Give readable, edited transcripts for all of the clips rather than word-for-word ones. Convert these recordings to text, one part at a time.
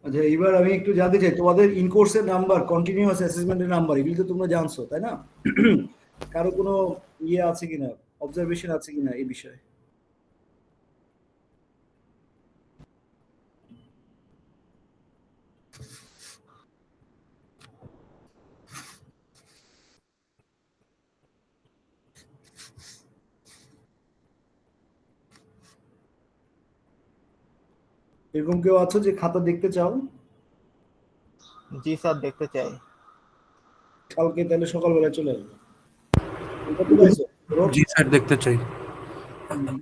আচ্ছা, এইবার আমি একটু জানতে চাই তোমাদের ইন কোর্সের নাম্বার, কন্টিনিউয়াস অ্যাসেসমেন্টের নাম্বার, এগুলি তো তোমরা জানছো তাই না? কারো কোনো ইয়ে আছে কিনা, অবজারভেশন আছে কিনা এই বিষয়ে? এরকম কেউ আছো যে খাতা দেখতে চাও? জি স্যার, দেখতে চাই। কালকে তাহলে সকালবেলা চলে আসবে। কত পাইছো সৌরভ? জি স্যার, দেখতে চাই। হুম,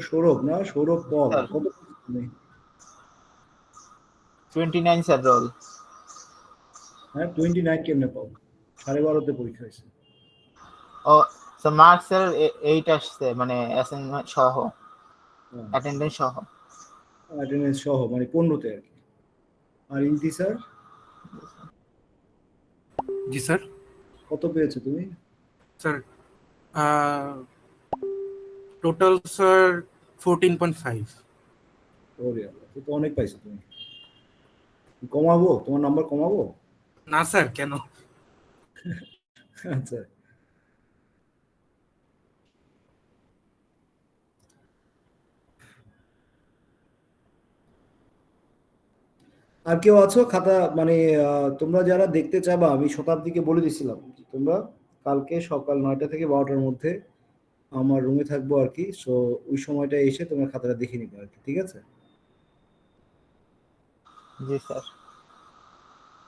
সৌরভ না, সৌরভ পল, স্যার কত পাইছো তুমি? 29 স্যার রোল। হ্যাঁ, 29 কেমনে পাও? 12:30-তে পরীক্ষা হয়েছে। ও স্যার, মার্কস স্যার 8 আসছে, মানে অ্যাসাইনমেন্ট সহ, অ্যাটেন্ডেন্স সহ। অ্যাটেন্ডেন্স সহ মানে 15-তে আর কি। আর ইন্তি স্যার জি স্যার। কত পেয়েছো তুমি? Sir total sir 14.5। ওরে আল্লাহ, তো অনেক পাইছো তুমি। কমাবো, তোমার নাম্বার কমাবো? না স্যার, কেন? আচ্ছা, আর কেউ আছো খাতা মানে তোমরা যারা দেখতে চাবা, আমি শতাব্দীকে বলে দিছিলাম যে তোমরা কালকে সকাল 9টা থেকে 12টার মধ্যে আমার রুমে থাকবো আর কি। সো ওই সময়টা এসে তোমরা খাতাটা দেখে নিবে আর কি, ঠিক আছে? জি স্যার।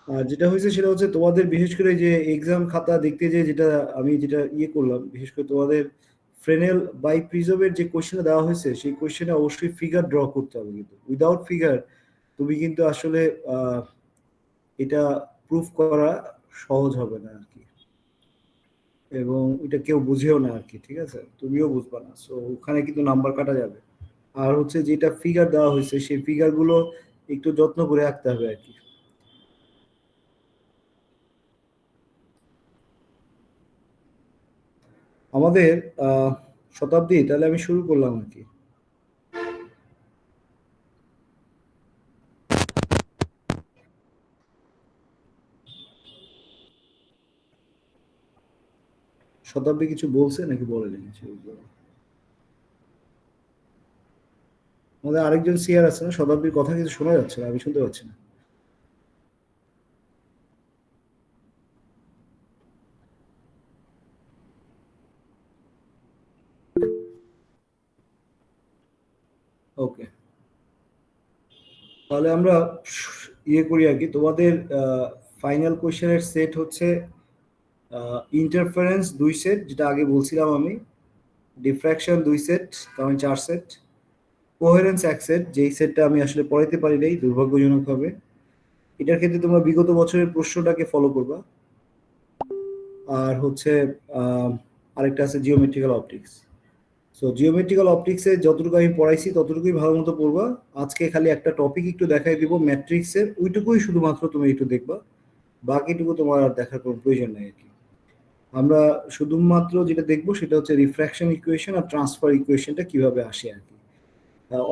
আর যেটা হয়েছে সেটা হচ্ছে তোমাদের বিশেষ করে যে এক্সাম খাতা দেখতে যে যেটা আমি যেটা ইয়ে করলাম, বিশেষ করে তোমাদের ফ্রেনেল বাই প্রিজমের যে কোশ্চেনে দেওয়া হয়েছে সেই কোশ্চেনে অবশ্যই ফিগার ড্র করতে হবে, কিন্তু উইদাউট ফিগার তুমি কিন্তু আসলে আহ, এটা প্রুফ করা সহজ হবে না আর কি। এবং এটা কেউ বুঝেও না আর কি, ঠিক আছে, তুমিও বুঝবা না, সো ওখানে কিন্তু নাম্বার কাটা যাবে। আর হচ্ছে যেটা ফিগার দেওয়া হয়েছে সেই ফিগার গুলো একটু যত্ন করে আঁকতে হবে আর কি। আমাদের আহ শতাব্দী, তাহলে আমি শুরু করলাম আর কি। শতাব্দী কিছু বলছে নাকি বলেনি কিছু? আমাদের আরেকজন সিয়ার আছে না, শতাব্দীর কথা কিছু শোনা যাচ্ছে না, আমি শুনতে পাচ্ছি না। ওকে, তাহলে আমরা ইয়ে করি আর কি। তোমাদের ফাইনাল কোশ্চেনের সেট হচ্ছে ইন্টারফারেন্স 2 সেট, যেটা আগে বলছিলাম আমি, ডিফ্র্যাকশন 2 সেট, তার মানে 4 সেট, কোহেরেন্স 1 সেট, যেই সেটটা আমি আসলে পড়াইতে পারি নাই দুর্ভাগ্যজনকভাবে। এটার ক্ষেত্রে তোমরা বিগত বছরের প্রশ্নটাকে ফলো করবা। আর হচ্ছে আহ, আরেকটা আছে জিওমেট্রিক্যাল অপটিক্স। সো জিওমেট্রিক্যাল অপটিক্সে যতটুকু আমি পড়াইছি ততটুকুই ভালো মতো পড়বা। আজকে খালি একটা টপিক একটু দেখাই দিব ম্যাট্রিক্সের, ওইটুকুই শুধুমাত্র তুমি একটু দেখবা, বাকিটুকু তোমার আর দেখার কোনো প্রয়োজন নেই আর কি। আমরা শুধুমাত্র যেটা দেখবো সেটা হচ্ছে রিফ্র্যাকশন ইকুয়েশন আর ট্রান্সফার ইকুয়েশনটা কিভাবে আসে আর কি।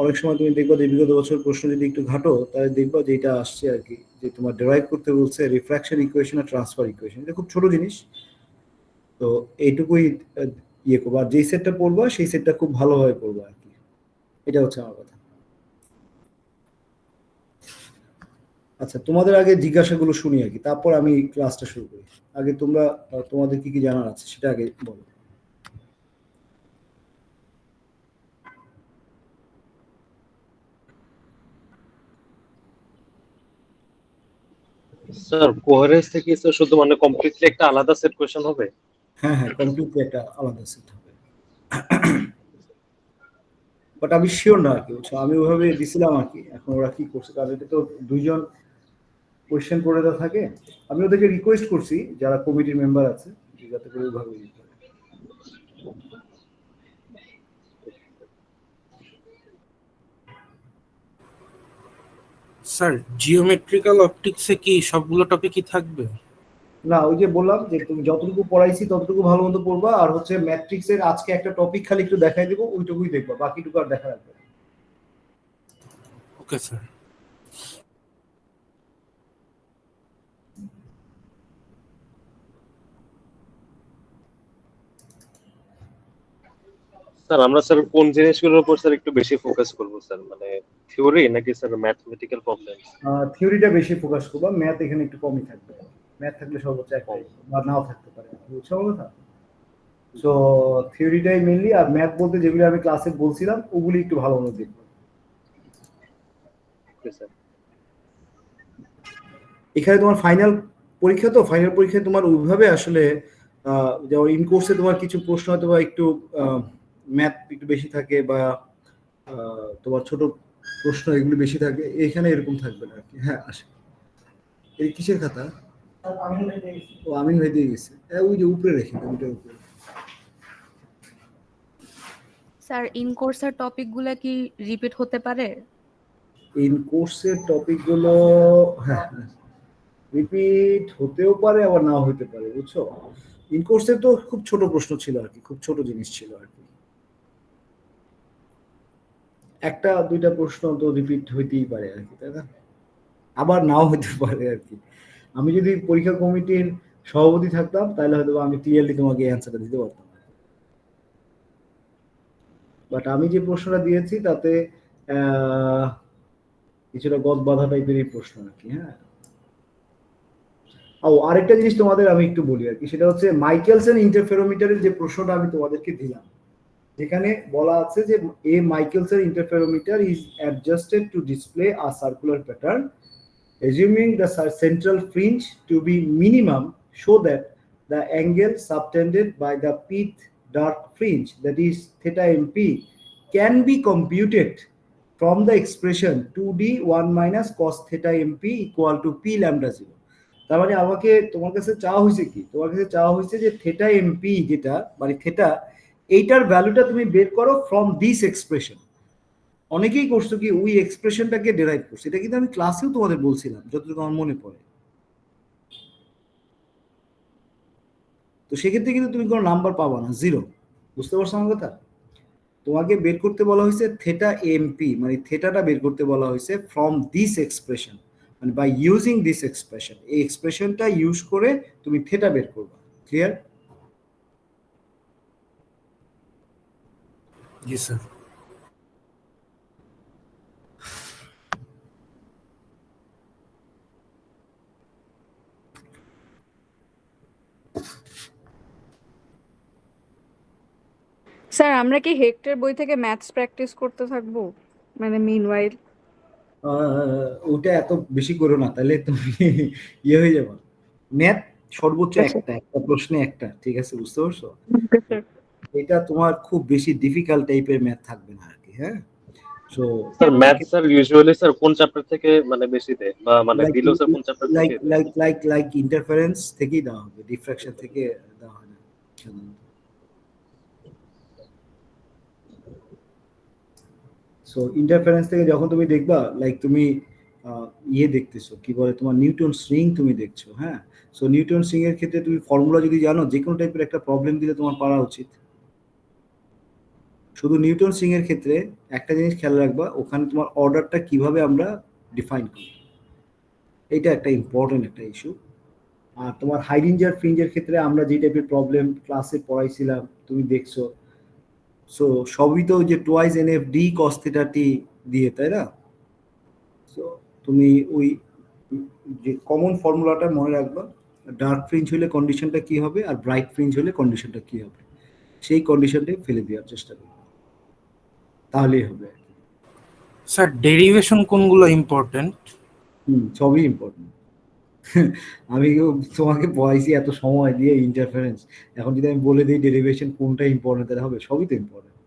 অনেক সময় তুমি দেখবা যে বিগত বছর প্রশ্ন যদি একটু ঘাটো তাহলে দেখবা যে এটা আসছে আর কি, যে তোমার ডেরাইভ করতে বলছে রিফ্র্যাকশন ইকুয়েশন আর ট্রান্সফার ইকুয়েশন, এটা খুব ছোট জিনিস। তো এইটুকুই আহ, ইয়ে করবো, আর যেই সেটটা পড়বা সেই সেটটা খুব ভালোভাবে পড়বা আর কি। এটা হচ্ছে আমার কথা। আচ্ছা, তোমাদের আগে জিজ্ঞাসাগুলো শুনি আর কি, তারপর আমি ক্লাসটা শুরু করি। আগে তোমরা তোমাদের কি কি জানার আছে সেটা আগে বলো। স্যার কোহেরেন্স থেকে তো শুধু মানে কমপ্লিটলি একটা আলাদা সেট কোয়েশ্চেন হবে? হ্যাঁ হ্যাঁ, কমপ্লিটলি একটা আলাদা সেট হবে, বাট আমি শিওর না আর কি, বুঝছো, আমি ওইভাবে দিছিলাম আর কি, এখন ওরা কি করছে, কারণ এটা তো দুইজন কোয়েশ্চেন করে দেওয়া থাকে। আমি ওদেরকে রিকোয়েস্ট করছি যারা কমিটির মেম্বার আছে যে যাতে করে ওইভাবে দিতে হবে। স্যার জিওমেট্রিক্যাল অপটিক্সে কি সবগুলো টপিকই থাকবে? না, ওই যে বললাম যে তুমি যতটুকু পড়াইছি ততটুকু ভালো মতো পড়বা, আর হচ্ছে ম্যাট্রিক্সের আজকে একটা টপিক খালি একটু দেখাই দেবো, ওইটুকুই দেখবা, বাকিটুকু আর দেখা রাখবে না। Okay sir. স্যার আমরা স্যার কোন জিনিসগুলোর উপর স্যার একটু বেশি ফোকাস করবো স্যার, মানে থিওরি নাকি স্যার ম্যাথমেটিক্যাল প্রবলেম? থিওরিটা বেশি ফোকাস করবা, ম্যাথ এখানে একটু কমই থাকবে। ম্যাথ থাকলে সর্বোচ্চ একটাই বা নাও থাকতে পারে, বুঝছো আমার কথা? সো থিওরিটাই মেনলি, আর ম্যাথ বলতে যেগুলো আমি ক্লাসে বলছিলাম ওগুলি একটু ভালো মতো দেখবো। Okay sir. এখানে তোমার ফাইনাল পরীক্ষা, তো ফাইনাল পরীক্ষায় তোমার ওইভাবে আসলে যেমন ইন কোর্সে তোমার কিছু প্রশ্ন হয়তো বা একটু ম্যাথ একটু বেশি থাকে, বা তোমার ছোট প্রশ্ন এগুলো বেশি থাকে, এখানে এরকম থাকবে না আর কি। হ্যাঁ আসে। এই কিসের খাতা? ও আমিন ভাই দিয়ে গেছে। ওই যে উপরে রেখে দাও, ওইটার উপরে। স্যার ইন কোর্সের টপিকগুলো কি রিপিট হতে পারে? ইন কোর্সের টপিকগুলো হ্যাঁ রিপিট হতেও পারে, আবার নাও হতে পারে, বুঝছো? ইন কোর্সে তো খুব ছোট প্রশ্ন ছিল আর কি, খুব ছোট জিনিস ছিল আর কি, একটা দুইটা প্রশ্ন তো রিপিট হইতেই পারে আর কি, তাই না? আবার নাও হতে পারে আর কি। আমি যদি পরীক্ষা কমিটির সভাপতি থাকতাম তাহলে হয়তো আমি ক্লিয়ারলি তোমাকে অ্যান্সারটা দিতে পারতাম, বাট আমি যে প্রশ্নটা দিয়েছি তাতে আহ, কিছুটা গদ বাঁধা টাইপেরই প্রশ্ন আর কি। হ্যাঁ, ও আরেকটা জিনিস তোমাদের আমি একটু বলি আর কি, সেটা হচ্ছে মাইকেলসন ইন্টারফেরোমিটারের যে প্রশ্নটা আমি তোমাদেরকে দিলাম, যেখানে বলা আছে যে a Michelson interferometer is adjusted to display a circular pattern assuming the central fringe to be minimum so that the angle subtended by the pith dark fringe, that is theta mp, can be computed from the expression 2d 1 minus cos theta mp equal to p lambda 0। তার মানে আমাকে তোমার কাছে চাওয়া হয়েছে কি, তোমার কাছে চাওয়া হয়েছে যে থেটা এমপি যেটা মানে থেটা, এইটার ভ্যালুটা তুমি বের করো ফ্রম দিস এক্সপ্রেশন। অনেকেই করছো কি ওই এক্সপ্রেশনটাকে ডেরাইভ করছে, এটা কিন্তু আমি ক্লাসেও তোমাদের বলছিলাম যতটুকু আমার মনে পড়ে। তো সেক্ষেত্রে কিন্তু তুমি কোনো নাম্বার পাবা না, জিরো। বুঝতে পারছো আমার কথা? তোমাকে বের করতে বলা হয়েছে থেটা এমপি, মানে থেটাটা বের করতে বলা হয়েছে ফ্রম দিস এক্সপ্রেশন, মানে বাই ইউজিং দিস এক্সপ্রেশন। এই এক্সপ্রেশনটা ইউজ করে তুমি থেটা বের করবা। ক্লিয়ার? জি স্যার। স্যার আমরা কি হেক্টর বই থেকে ম্যাথস প্র্যাকটিস করতে থাকবো, মানে মিনওয়াইল? ওটা এত বেশি করো না, তাহলে তুমি ইয়ে হয়ে যাবে। ম্যাথ সর্বোচ্চ আচ্ছা। একটা একটা প্রশ্নে একটা, ঠিক আছে? বুঝতে পারছো? Okay sir. এটা তোমার খুব বেশি ডিফিকাল্ট টাইপের ম্যাথ থাকবে না আর কি। হ্যাঁ, so sir math sir usually sir কোন চ্যাপ্টার থেকে মানে বেশি দেয়, বা মানে লাইক দিলেও স্যার কোন চ্যাপ্টার লাইক থেকে? লাইক লাইক লাইক ইন্টারফারেন্স থেকেই দেওয়া হবে, ডিফ্রাকশন থেকে দেওয়া হয় না সাধারণত। সো ইন্টারফারেন্স থেকে যখন তুমি দেখবা, লাইক তুমি ইয়ে দেখতেছো, কি বলে, তোমার নিউটন স্ট্রিং তুমি দেখছো। হ্যাঁ, সো নিউটন স্ট্রিং এর ক্ষেত্রে তুমি ফর্মুলা যদি জানো, যে কোনো টাইপের একটা প্রবলেম দিলে তোমার পারা উচিত। শুধু নিউটন স্ট্রিং এর ক্ষেত্রে একটা জিনিস খেয়াল রাখবা, ওখানে তোমার অর্ডারটা কিভাবে আমরা ডিফাইন করি, এটা একটা ইম্পর্টেন্ট একটা ইস্যু। আর তোমার হাইডিঞ্জার ফ্রিঞ্জের ক্ষেত্রে আমরা যে টাইপের প্রবলেম ক্লাসে পড়াইছিলাম তুমি দেখছো, সো সবই তো যে twice N F D cos theta T দিয়ে, তাই না? সো তুমি ওই যে কমন ফর্মুলাটা মনে রাখবা, ডার্ক ফ্রিঞ্জ হলে কন্ডিশনটা কি হবে আর ব্রাইট ফ্রিঞ্জ হলে কন্ডিশনটা কি হবে, সেই কন্ডিশনটাই ফেলে দেওয়ার চেষ্টা করবে, তাহলেই হবে। স্যার ডেরিভেশন কোনগুলো ইম্পর্টেন্ট? সবই ইম্পর্টেন্ট। আমি তোমাকে পড়াইছি এত সময় দিয়ে ইন্টারফারেন্স, এখন যদি আমি বলে দিই ডেরিভেশন কোনটা ইম্পর্টেন্ট, তাহলে হবে? সবই তো ইম্পর্টেন্ট।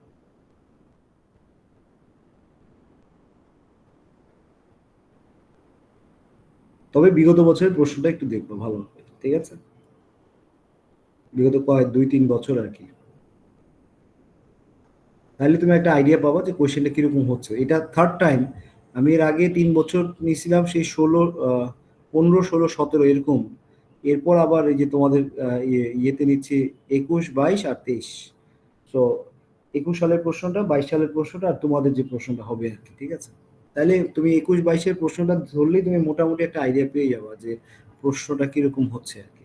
তবে বিগত বছরের প্রশ্নটা একটু দেখবো ভালো হবে, ঠিক আছে? বিগত কয়েক 2-3 বছর আর কি, তাহলে তুমি একটা আইডিয়া পাবা যে কোয়েশ্চেনটা কিরকম হচ্ছে। এটা থার্ড টাইম, আমি এর আগে 3 বছর নিয়েছিলাম সেই 15, 16, 17 এরকম এরপর আবার এই যে তোমাদের ইয়েতে নিচ্ছি 21, 22 আর 23। তো 21 সালের প্রশ্নটা, 22 সালের প্রশ্নটা, আর তোমাদের যে প্রশ্নটা হবে আর কি, ঠিক আছে? তাহলে তুমি 21, 22-এর প্রশ্নটা ধরলেই তুমি মোটামুটি একটা আইডিয়া পেয়ে যাবা যে প্রশ্নটা কিরকম হচ্ছে আর কি।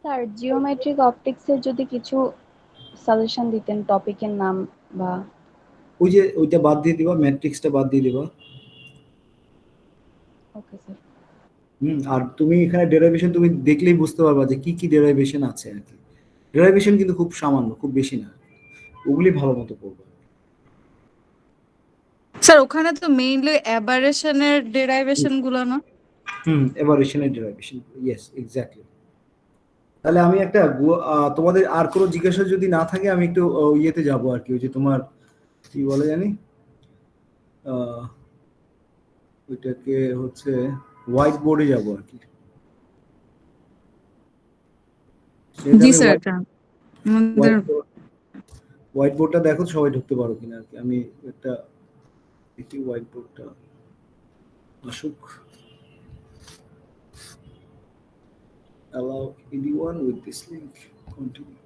স্যার জিওমেট্রিক অপটিক্সের যদি কিছু সাজেশন দিতেন টপিকের নাম বা। ওই যে ওইটা বাদ দিয়ে দিবা, ম্যাট্রিক্সটা বাদ দিয়ে দিবা। Okay sir. আর তুমি এখানে ডেরিভেশন তুমি দেখলেই বুঝতে পারবা যে কি কি ডেরিভেশন আছে আর কি। ডেরিভেশন কিন্তু খুব সামান্য, খুব বেশি না, ওগুলি ভালো মতো পড়বা। স্যার ওখানে তো মেইনলি অ্যাবারেশনের ডেরাইভেশন গুলো না? এভারেশনের ডেরিভেশন, ইয়েস এক্স্যাক্টলি। তাহলে আমি একটা তোমাদের আর কোনো জিজ্ঞাসা যদি না থাকে আমি একটু ইয়েতে যাব আর কি, ওই যে তোমার কি বলে জানি আহ, ওইটাকে হচ্ছে হোয়াইট বোর্ডে যাব আর কি। জি সেখানে স্যার, হোয়াইট এটা আমাদের হোয়াইট হোয়াইট বোর্ডটা দেখো তো সবাই ঢুকতে পারো কিনা আর কি। আমি একটা দেখি হোয়াইট বোর্ডটা আসুক। Allow anyone with this link continue.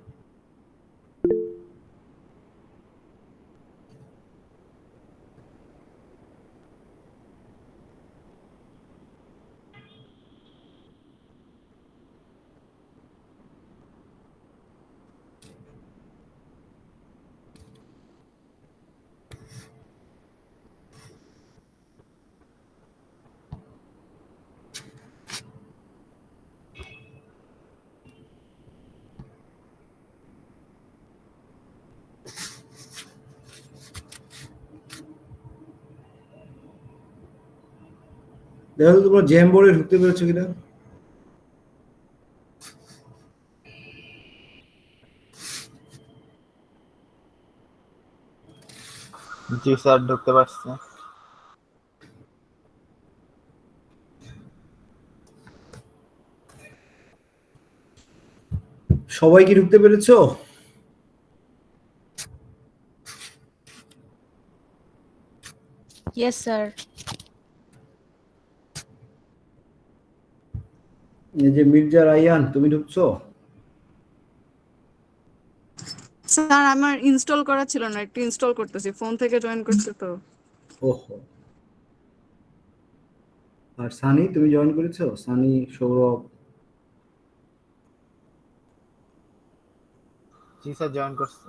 দেখো তো তোমরা জ্যাম বোর্ডে ঢুকতে পেরেছো কিনা। জি স্যার, ঢুকতে পারছি। সবাই কি ঢুকতে পেরেছো? Yes sir. এই যে মির্জা রায়ান, তুমি ঢুকছো? স্যার আমার ইনস্টল করা ছিল না, একটু ইনস্টল করতেছি, ফোন থেকে জয়েন করতে তো। ওহো। আর সানি, তুমি জয়েন করেছো? সানি, সৌরভ? জি স্যার, জয়েন করছি।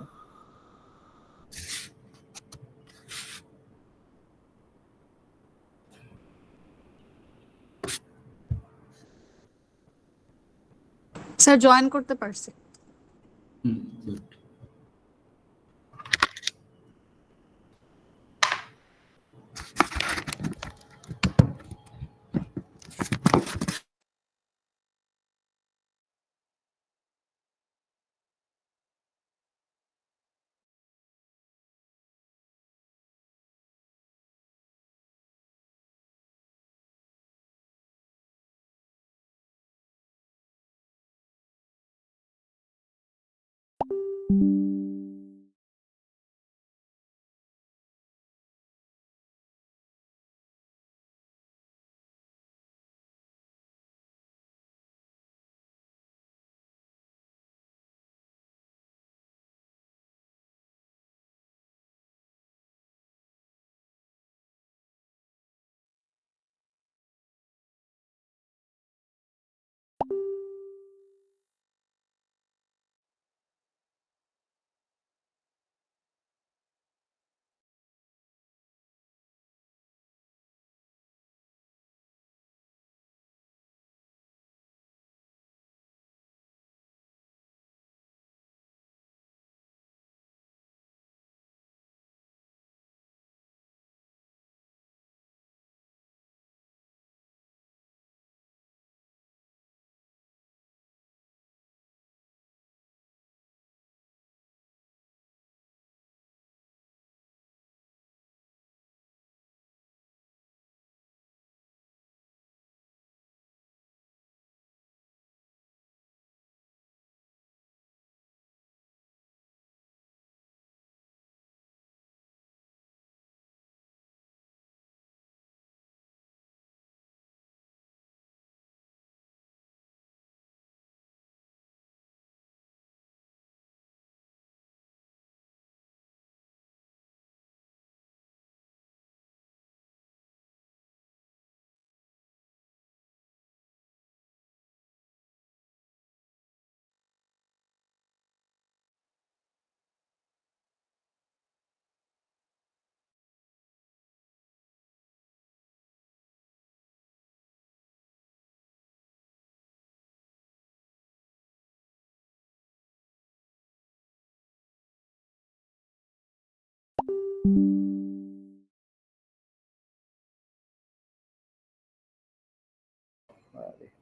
স্যার জয়েন করতে পারছি। good.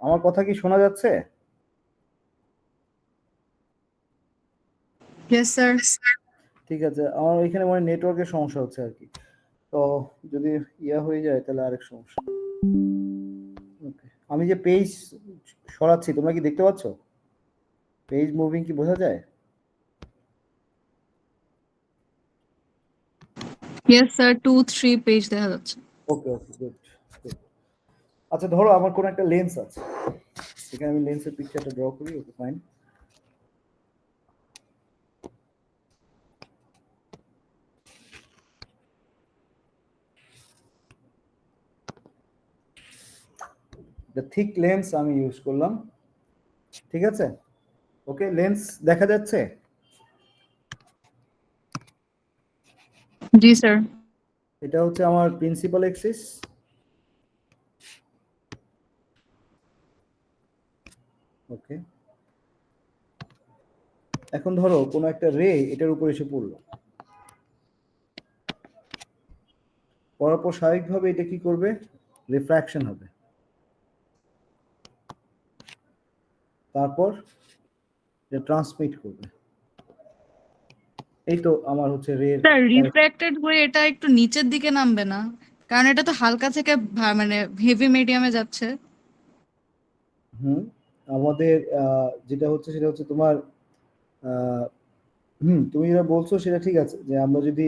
আমার কথা কি শোনা যাচ্ছে? Yes sir. ঠিক আছে, আমার এখানে মানে নেটওয়ার্কের সমস্যা হচ্ছে আর কি। তো যদি হয়ে যায় তাহলে আরেক সমস্যা। ওকে, আমি যে পেজ সরাচ্ছি তোমরা কি দেখতে পাচ্ছ? পেজ মুভিং কি বোঝা যায়? ইয়েস স্যার, 2-3 পেজ দেখা যাচ্ছে। ওকে ওকে, গুড। আচ্ছা ধরো আমার কোনো একটা লেন্স আছে, এখানে আমি লেন্সের পিকচারটা ড্র করি। Okay fine. The thick lens আমি ইউজ করলাম, ঠিক আছে? ওকে, লেন্স দেখা যাচ্ছে? জি স্যার। এটা হচ্ছে আমার প্রিন্সিপাল এক্সিস। ওকে, এখন ধরো কোনো একটা রে এটার উপর এসে পড়লো, পড়ার পর স্বাভাবিকভাবে এটা কি করবে? রিফ্র্যাকশন হবে, তারপর এটা ট্রান্সমিট করবে। এই তো আমার হচ্ছে রে। স্যার রিফ্র্যাক্টেড হয়ে এটা একটু নিচের দিকে নামবে না? কারণ এটা তো হালকা থেকে মানে হেভি মিডিয়ামে যাচ্ছে। হুম, আমাদের যেটা হচ্ছে সেটা হচ্ছে তোমার তুমি যেটা বলছো সেটা ঠিক আছে, যে আমরা যদি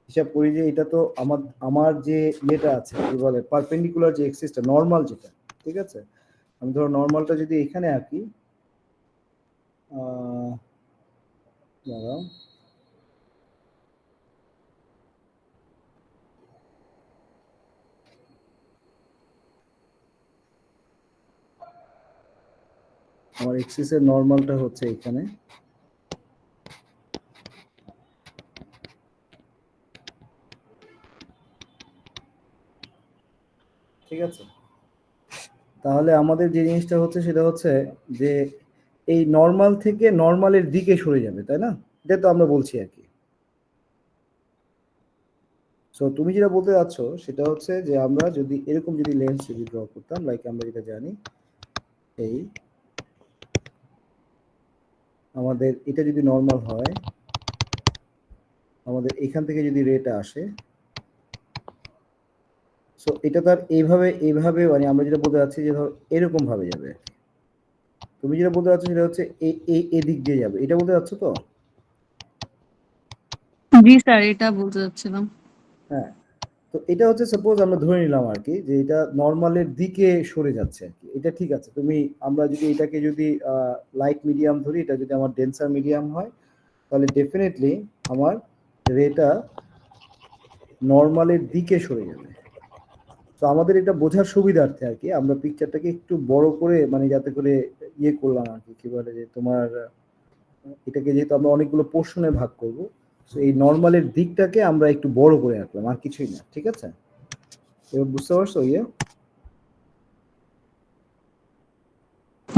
হিসাব করি যে এটা তো আমার আমার যে ইয়েটা আছে কি বলে পারপেন্ডিকুলার যে এক্সিসটা নর্মাল যেটা, ঠিক আছে? আমি ধরো নর্মালটা যদি এখানে আঁকি, দাঁড়াও, আমার এক্সিসের নর্মালটা হচ্ছে এখানে, ঠিক আছে? তাহলে আমাদের যে জিনিসটা হচ্ছে সেটা হচ্ছে যে এই নর্মাল থেকে নর্মালের দিকে সরে যাবে, তাই না? এটা তো আমরা বলছি আর কি। সো তুমি যেটা বলতে যাচ্ছ সেটা হচ্ছে যে আমরা যদি এরকম যদি লেন্স যদি ড্র করতাম, লাইক আমরা যেটা জানি, এই আমাদের এটা যদি নর্মাল হয়, আমাদের এখান থেকে যদি রেটা আসে, সো এটা তার এইভাবে এইভাবে মানে আমরা যেটা বলতে যাচ্ছি যে ধর এরকম ভাবে যাবে। তুমি যেটা বলতে চাচ্ছ সেটা হচ্ছে এই এই এদিক দিয়ে যাবে, এটা বলতে যাচ্ছ তো? জি স্যার, এটা বলতে চাচ্ছিলাম। হ্যাঁ, তো এটা হচ্ছে সাপোজ আমরা ধরে নিলাম আর কি যে এটা নর্মালের দিকে সরে যাচ্ছে আর কি। এটা ঠিক আছে। তুমি আমরা যদি এটাকে যদি লাইট মিডিয়াম ধরি, এটা যদি আমার ডেন্সার মিডিয়াম হয়, তাহলে ডেফিনেটলি আমার রেটা নর্মালের দিকে সরে যাবে। তো আমাদের এটা বোঝার সুবিধার্থে আর কি আমরা পিকচারটাকে একটু বড় করে মানে যাতে করে ইয়ে করলাম আর কি, কি বলে যে তোমার এটাকে যেহেতু আমরা অনেকগুলো পোর্শনে ভাগ করব, তো এই নর্মালের দিকটাকে আমরা একটু বড় করে রাখলাম, আর কিছুই না, ঠিক আছে? এবার বুঝতে পারছো?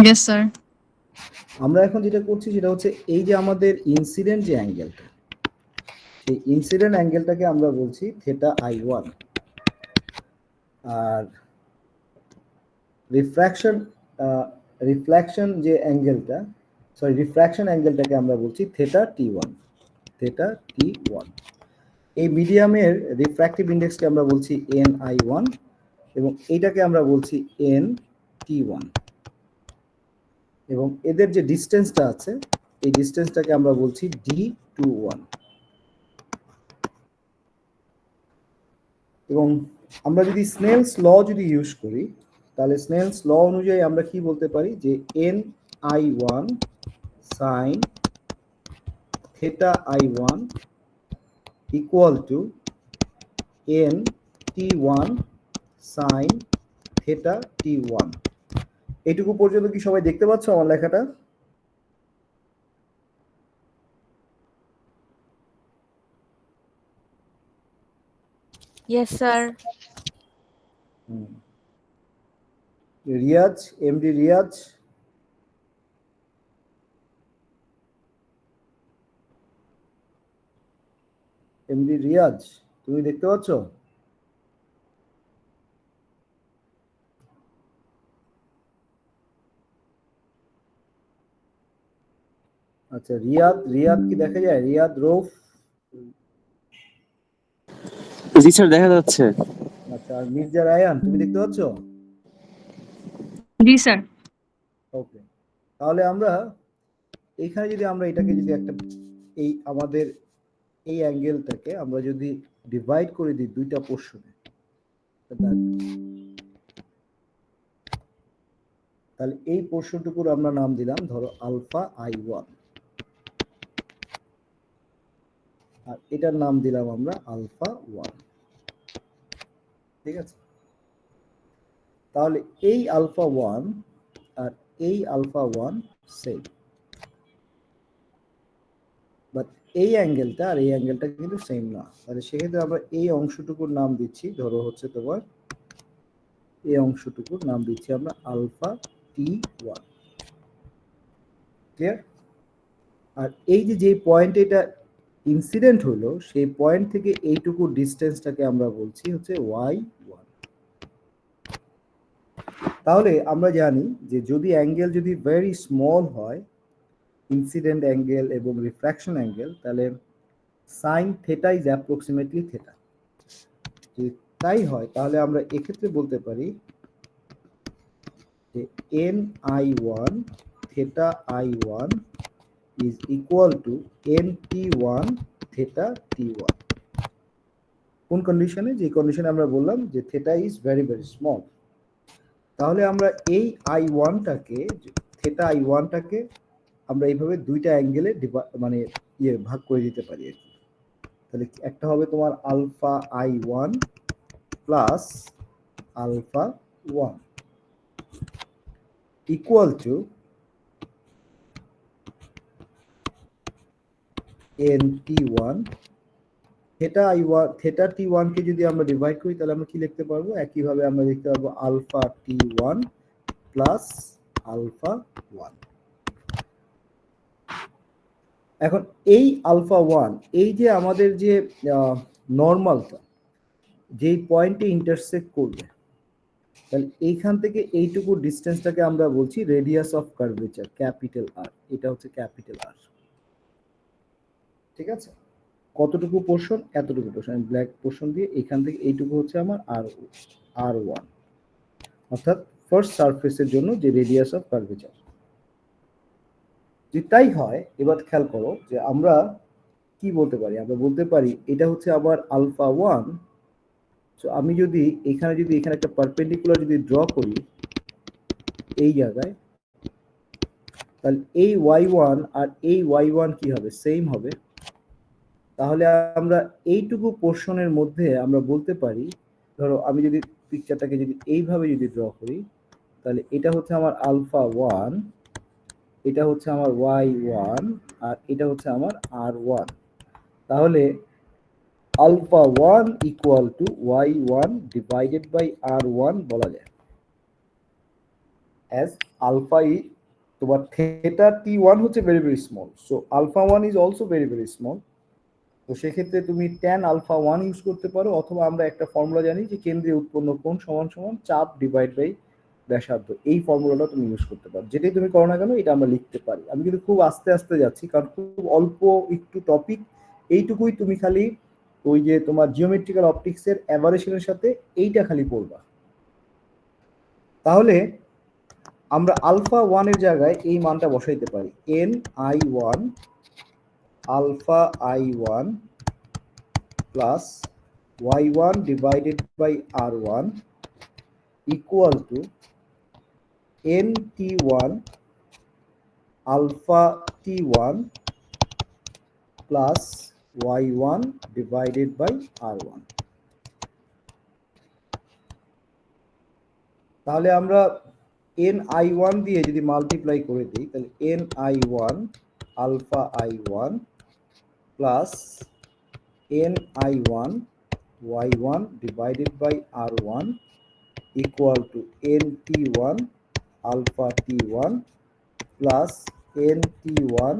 Yes sir. আমরা এখন যেটা করছি সেটা হচ্ছে এই যে আমাদের ইনসিডেন্ট যে অ্যাঙ্গেলটা, সেই ইনসিডেন্ট অ্যাঙ্গেলটাকে আমরা বলছি থিটা I1, আর রিফ্র্যাকশন রিফ্লেকশন যে অ্যাঙ্গেলটা, সরি রিফ্র্যাকশন অ্যাঙ্গেলটাকে আমরা বলছি থিটা T1, থিটা T1। এই মিডিয়ামের রিফ্র্যাক্টিভ ইন্ডেক্সকে আমরা বলছি NI1 এবং এইটাকে আমরা বলছি NT1, এবং এদের যে ডিস্টেন্সটা আছে এই ডিস্টেন্সটাকে আমরা বলছি D21। এবং আমরা যদি স্নেলস ল যদি ইউজ করি, তাহলে স্নেলস ল অনুযায়ী আমরা কি বলতে পারি যে NI1 sin theta I1 equal to NT1 sin theta T1। এইটুকু পর্যন্ত কি সবাই দেখতে পাচ্ছ আমার লেখাটা? Yes, sir. Riyaz, MD Riyaz, MD Riyaz, তুমি দেখতে পাচ্ছ? আচ্ছা, রিয়াদ কি দেখা যায়? রিয়াদ, রৌফ? জি স্যার, দেখা যাচ্ছে। আচ্ছা, আর মির্জা রায়ান তুমি দেখতে পাচ্ছ? জি স্যার। ওকে, তাহলে আমরা এইখানে যদি আমরা এটাকে যদি একটা এই আমাদের এই অ্যাঙ্গেলটাকে আমরা যদি ডিভাইড করে দিই দুইটা পোর্শনে, তাহলে এই পোর্শনটুকুর আমরা নাম দিলাম ধরো আলফা I1, আর এটার নাম দিলাম আমরা আলফা 1। ঠিক আছে, তাহলে এই আলফা 1 আর এই আলফা 1 সেম, বাট এই অ্যাঙ্গেলটা আর এই অ্যাঙ্গেলটা কিন্তু সেম না। তাহলে সেক্ষেত্রে আমরা এই অংশটুকুর নাম দিচ্ছি ধরো হচ্ছে তোমার এই অংশটুকুর নাম দিচ্ছি আমরা আলফা T1। ক্লিয়ার? আর এই যে পয়েন্ট এটা ইনসিডেন্ট হলো সেই পয়েন্ট থেকে এইটুকু ডিস্টেন্সটাকে আমরা বলছি হচ্ছে y1। তাহলে আমরা জানি যে যদি অ্যাঙ্গেল যদি ভেরি স্মল হয়, ইনসিডেন্ট অ্যাঙ্গেল এবং রিফ্র্যাকশন অ্যাঙ্গেল, তাহলে sine theta is approximately theta. যদি তাই হয় তাহলে আমরা এক্ষেত্রে বলতে পারি যে NI1 theta I1 is equal to NT1 theta T1। কোন কন্ডিশনে? যে কন্ডিশনে আমরা বললাম যে theta is very very small. তাহলে আমরা এই I1টাকে থেটা I1টাকে আমরা এইভাবে দুইটা অ্যাঙ্গেলে মানে ভাগ করে দিতে পারি আর কি। তাহলে একটা হবে তোমার alpha I1 plus alpha 1 equal to NT1 theta I1 theta T1 কে যদি আমরা ডিভাইড করি তাহলে আমরা কি লিখতে পারবো? একইভাবে আমরা লিখতে পারবো আলফা T1 প্লাস আলফা 1। এখন এই আলফা 1 এই যে আমাদের যে নর্মালটা যেই পয়েন্টে ইন্টারসেক্ট করবে, তাহলে এইখান থেকে এইটুকু ডিস্টেন্সটাকে আমরা বলছি radius of curvature, capital R. এটা হচ্ছে ক্যাপিটাল আর। ঠিক আছে, কতটুকু পোর্শন? এতটুকু পোর্শন, ব্ল্যাক পোর্শন দিয়ে এখান থেকে এইটুকু হচ্ছে আমার R1, অর্থাৎ ফার্স্ট সারফেসের জন্য যে রেডিয়াস অফ কার্ভেচার। যদি তাই হয়, এবার খেয়াল করো যে আমরা কি বলতে পারি? আমরা বলতে পারি এটা হচ্ছে আবার আলফা 1। সো আমি যদি এখানে একটা পারপেন্ডিকুলার যদি ড্র করি এই জায়গায়, তাহলে এই y1 আর এই y1 কি হবে? সেম হবে। তাহলে আমরা এইটুকু পোর্শনের মধ্যে আমরা বলতে পারি, ধরো আমি যদি পিকচারটাকে যদি এইভাবে যদি ড্র করি, তাহলে এটা হচ্ছে আমার আলফা 1, এটা হচ্ছে আমার y1, আর এটা হচ্ছে আমার r1। তাহলে alpha 1 equal to y1 divided by r1 বলা যায়। অ্যাজ আলফা তোমার থেটা T1 হচ্ছে very very small, so alpha 1 is also very very small. তো সেক্ষেত্রে তুমি tan আলফা 1 ইউজ করতে পারো, অথবা আমরা একটা ফর্মুলা জানি যে কেন্দ্রে উৎপন্ন কোণ সমান সমান চাপ ডিভাইড বাই ব্যাসার্ধ। এই ফর্মুলাটা তুমি ইউজ করতে পারো, যেটাই তুমি করো না কেন এটা আমরা লিখতে পারি। আমি কিন্তু খুব আস্তে আস্তে যাচ্ছি কারণ খুব অল্প একটু টপিক, এইটুকুই তুমি খালি ওই যে তোমার জিওমেট্রিক্যাল অপটিক্সের অ্যাভারেশনের সাথে এইটা খালি পড়বা। তাহলে আমরা আলফা 1 এর জায়গায় এই মানটা বসাইতে পারি NI1 alpha I1 plus y1 divided by r1 equal to NT1 alpha T1 plus y1 divided by r1। তাহলে আমরা NI1 দিয়ে যদি মাল্টিপ্লাই করে দিই, তাহলে NI1 alpha I1 plus NI1 y1 divided by r1 equal to NT1 alpha T1 plus NT1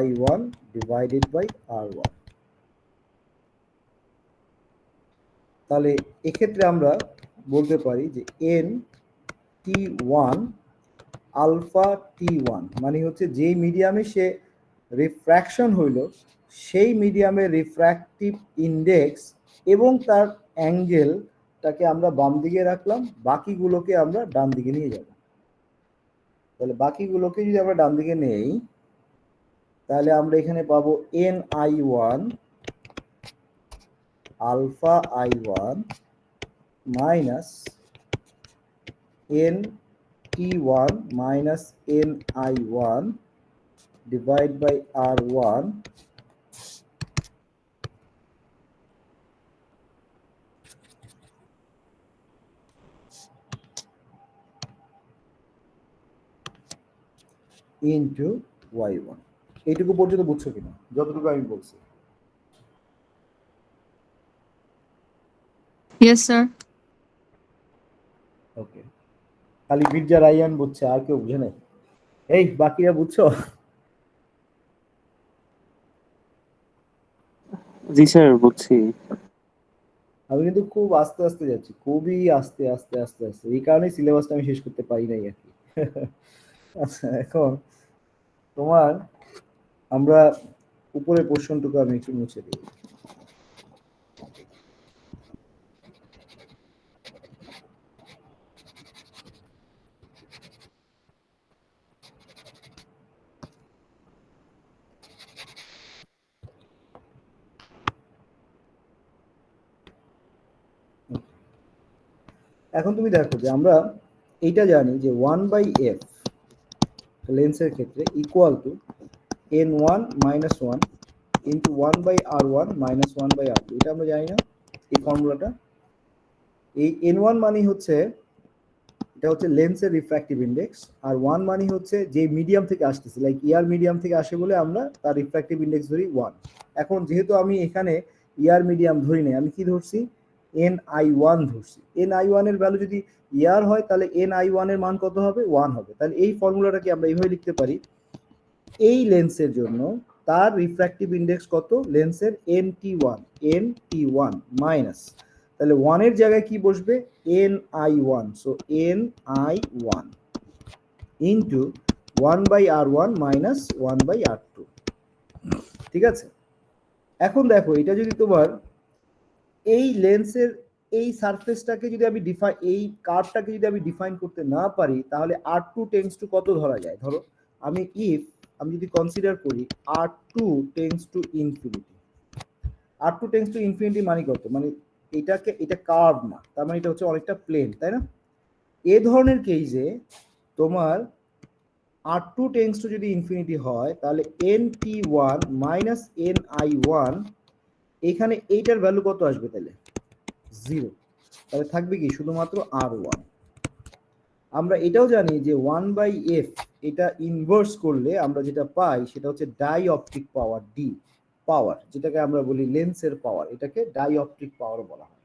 y1 divided by r1। তাহলে এক্ষেত্রে আমরা বলতে পারি যে NT1 আলফা T1 মানে হচ্ছে যে মিডিয়ামে সে রিফ্র্যাকশন হইল সেই মিডিয়ামের রিফ্র্যাক্টিভ ইন্ডেক্স এবং তার অ্যাঙ্গেলটাকে আমরা বাম দিকে রাখলাম, বাকিগুলোকে আমরা ডান দিকে নিয়ে যাব। তাহলে বাকিগুলোকে যদি আমরা ডান দিকে নেই তাহলে আমরা এখানে পাবো NI1 alpha I1 minus NT1 minus NI1 divide by R1 into Y1। এইটুকু পর্যন্ত বুঝছো কিনা, যতটুকু আমি বলছি? Yes sir. ওকে, খালি বিরজা রায়ান বুঝছে, আর কেউ বুঝে নাই? এই বাকিরা বুঝছো? জি স্যার বুঝছি। আমি কিন্তু খুব আস্তে আস্তে যাচ্ছি, খুবই আস্তে আস্তে আস্তে আস্তে, এই কারণে সিলেবাসটা আমি শেষ করতে পারি নাই আর কি। আচ্ছা, এখন তোমার আমরা উপরের পোর্শনটুকু আমি একটু মুছে দিই। এখন তুমি দেখো যে আমরা এইটা জানি যে 1/f লেন্সের ক্ষেত্রে equal to n1 minus 1 into 1/r1 minus 1/r2। এটা আমরা জানি না এই ফর্মুলাটা? এই n1 মানে হচ্ছে, এটা হচ্ছে লেন্সের রিফ্র্যাক্টিভ ইন্ডেক্স, আর 1 মানে হচ্ছে যে মিডিয়াম থেকে আসতেছে, লাইক ইয়ার মিডিয়াম থেকে আসে বলে আমরা তার রিফ্র্যাক্টিভ ইন্ডেক্স ধরি 1। এখন যেহেতু আমি এখানে ইয়ার মিডিয়াম ধরি নাই, আমি কি ধরছি? NI1 ধরছি। NI1 এর ভ্যালু যদি ইয়ার হয় তাহলে NI1 এর মান কত হবে? 1 হবে। তাহলে এই ফর্মুলাটাকে আমরা এইভাবে লিখতে পারি, এই লেন্সের জন্য তার রিফ্র্যাক্টিভ ইন্ডেক্স কত? লেন্সের NT1 মাইনাস, তাহলে 1 এর জায়গায় কি বসবে? NI1, so NI1 into 1/r1 minus 1/r2। ঠিক আছে, এখন দেখো এটা যদি তোমার এই লেন্সের এই সারফেসটাকে যদি আমি এই কার্ভটাকে যদি আমি ডিফাইন করতে না পারি তাহলে R2 টেন্ডস টু কত ধরা যায়? ধরো আমি যদি কনসিডার করি R2 tends to infinity. R2 tends to infinity মানে কত? মানে এটা কার্ভ না, তার মানে এটা হচ্ছে অনেকটা প্লেন, তাই না? এই ধরনের কেসে তোমার R2 টেন্ডস টু যদি ইনফিনিটি হয় তাহলে NT1 মাইনাস NI1, এখানে এইটার ভ্যালু কত আসবে? তাহলে 0। তাহলে থাকবে কি? শুধুমাত্র R1। আমরা এটাও জানি যে 1/f এটা ইনভার্স করলে আমরা যেটা পাই সেটা হচ্ছে ডাইঅপট্রিক পাওয়ার, ডি পাওয়ার, যেটাকে আমরা বলি লেন্সের পাওয়ার, এটাকে ডাইঅপট্রিক পাওয়ার বলা হয়।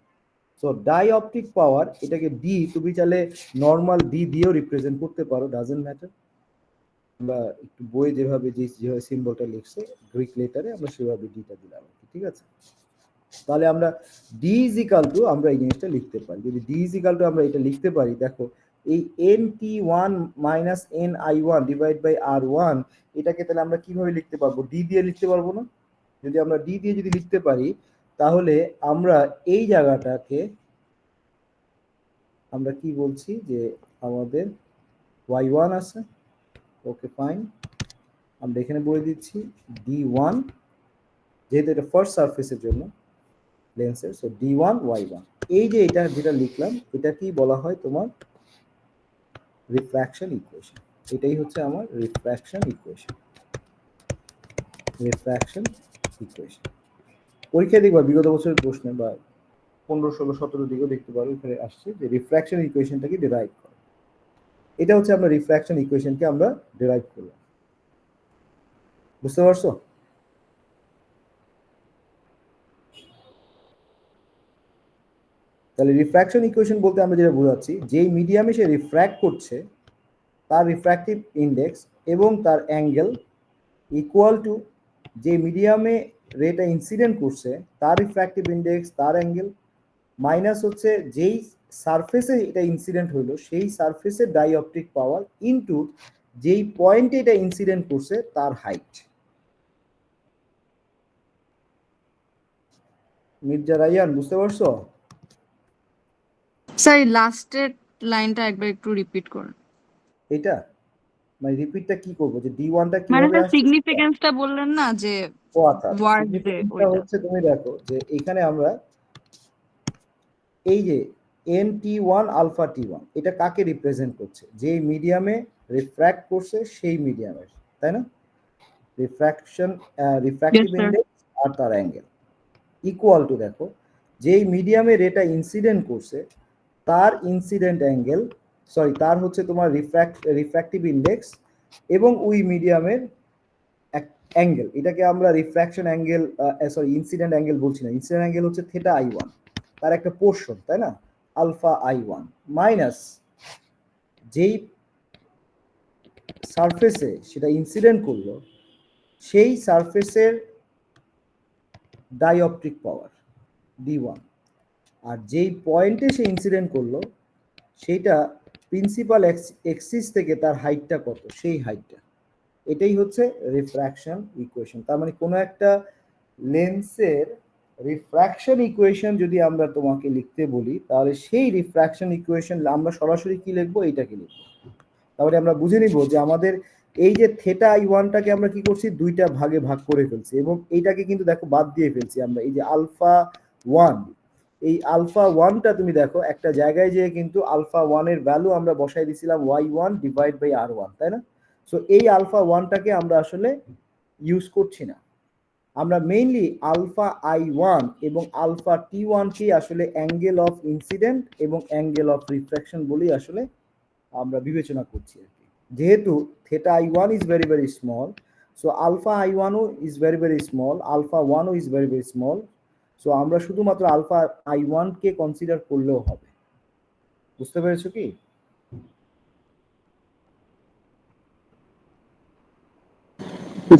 সো ডাইঅপট্রিক পাওয়ার, এটাকে ডি তুমি চাইলে নর্মাল ডি দিয়েও রিপ্রেজেন্ট করতে পারো, ডাজন্ট ম্যাটার। আমরা একটু বই যেভাবে সিম্বলটা লিখছে গ্রিক লেটারে, আমরা সেভাবে ডিটা দিলাম, ঠিক আছে? তাহলে আমরা ডি ইজ ইকাল টু, আমরা এই জিনিসটা লিখতে পারি, যদি ডি ইজ ইকাল টু আমরা এটা লিখতে পারি, দেখো এই NT1 minus NI1 divide by R1, এটাকে তাহলে আমরা কিভাবে লিখতে পারবো? ডি দিয়ে লিখতে পারবো না? যদি আমরা ডি দিয়ে যদি লিখতে পারি তাহলে আমরা এই জায়গাটাকে আমরা কি বলছি যে আমাদের Y1 আছে, ওকে ফাইন, আমরা এখানে বলে দিচ্ছি D1, যেহেতু এটা ফার্স্ট সারফেসের জন্য লেন্সের, সো D1 Y1। এই যে এটা যেটা লিখলাম এটা কি বলা হয়? তোমার রিফ্র্যাকশন ইকুয়েশন। এটাই হচ্ছে আমার রিফ্র্যাকশন ইকুয়েশন। পরীক্ষায় দেখবা বিগত বছরের প্রশ্নে বা 15, 16, 17 দিকেও দেখতে পারো, এখানে আসছে যে রিফ্র্যাকশন ইকুয়েশনটাকে ডিরাইভ করো। এটা হচ্ছে আমরা রিফ্র্যাকশন ইকুয়েশনকে আমরা ডিরাইভ করলাম। বুঝতে পারছো? তাহলে রিফ্র্যাকশন ইকুয়েশন বলতে আমরা যেটা বোঝাচ্ছি, যেই মিডিয়ামে সে রিফ্র্যাক্ট করছে তার রিফ্র্যাক্টিভ ইন্ডেক্স এবং তার অ্যাঙ্গেল ইকুয়াল টু যে মিডিয়ামে রেটা ইনসিডেন্ট করছে তার রিফ্র্যাক্টিভ ইন্ডেক্স, তার অ্যাঙ্গেল, মাইনাস হচ্ছে যেই সারফেসে এটা ইনসিডেন্ট হলো সেই সারফেসের ডাইঅপট্রিক পাওয়ার ইনটু যেই পয়েন্টে এটা ইনসিডেন্ট করছে তার হাইট। মির্জা রাইয়ান বুঝতে পারছো? স্যার লাস্টের লাইনটা একবার একটু রিপিট করুন। এটা মানে রিপিটটা কি করবো, যে D1টা মানে কিভাবে স্যার আসছে? সিগনিফিকেন্সটা বললেন না যে ও আচ্ছা, ওয়ার্ড যে সিগনিফিকেন্সটা ওইটা। হচ্ছে তুমি দেখো যে এখানে আমরা এই যে NT1 আলফা T1 এটা কাকে রিপ্রেজেন্ট করছে? যেই মিডিয়ামে রিফ্র্যাক্ট করছে সেই মিডিয়ামের, তাই না? Refraction yes refractive sir. Index আর তার অ্যাঙ্গেল ইকুয়াল টু, দেখো যেই মিডিয়ামে রেটা ইনসিডেন্ট করছে তার ইনসিডেন্ট অ্যাঙ্গেল, সরি তার হচ্ছে তোমার রিফ্র্যাক্টিভ ইন্ডেক্স এবং ওই মিডিয়ামের অ্যাঙ্গেল, এটাকে আমরা refraction angle sorry incident angle বলছি না, ইনসিডেন্ট অ্যাঙ্গেল হচ্ছে থিটা I1, তার একটা পোর্শন, তাই না? আলফা I1 মাইনাস যেই সারফেসে সেটা ইনসিডেন্ট করলো সেই সারফেসের ডাইঅপট্রিক পাওয়ার D1, আর যেই পয়েন্টে সে ইনসিডেন্ট করলো সেইটা প্রিন্সিপাল এক্সিস থেকে তার হাইটটা কত, সেই হাইটটা, এটাই হচ্ছে রিফ্র্যাকশন ইকুয়েশন। তার মানে কোনো একটা লেন্সের রিফ্র্যাকশন ইকুয়েশন যদি আমরা তোমাকে লিখতে বলি তাহলে সেই রিফ্র্যাকশন ইকুয়েশন আমরা সরাসরি কি লিখবো, এইটাকে লিখবো। তাহলে আমরা বুঝে নিব যে আমাদের এই যে থেটা I1টাকে আমরা কি করছি, দুইটা ভাগে ভাগ করে ফেলছি এবং এইটাকে কিন্তু দেখো বাদ দিয়ে ফেলছি আমরা। এই যে আলফা 1, এই আলফা 1টা তুমি দেখো একটা জায়গায় যেয়ে কিন্তু আলফা 1 এর ভ্যালু আমরা বসাই দিছিলাম Y1 ডিভাইড বাই R1, তাই না? সো এই আলফা 1টাকে আমরা আসলে ইউজ করছি না, আমরা মেইনলি আলফা I1 এবং আলফা T1 কে আসলে অ্যাঙ্গেল অফ ইনসিডেন্ট এবং অ্যাঙ্গেল অফ রিফ্র্যাকশন বলেই আসলে আমরা বিবেচনা করছি আর কি। যেহেতু theta I1 is very very small, so alpha I1ও is very very small, alpha 1ও is very very small, so আমরা শুধুমাত্র আলফা I1 কে কনসিডার করলেও হবে। বুঝতে পেরেছো কি?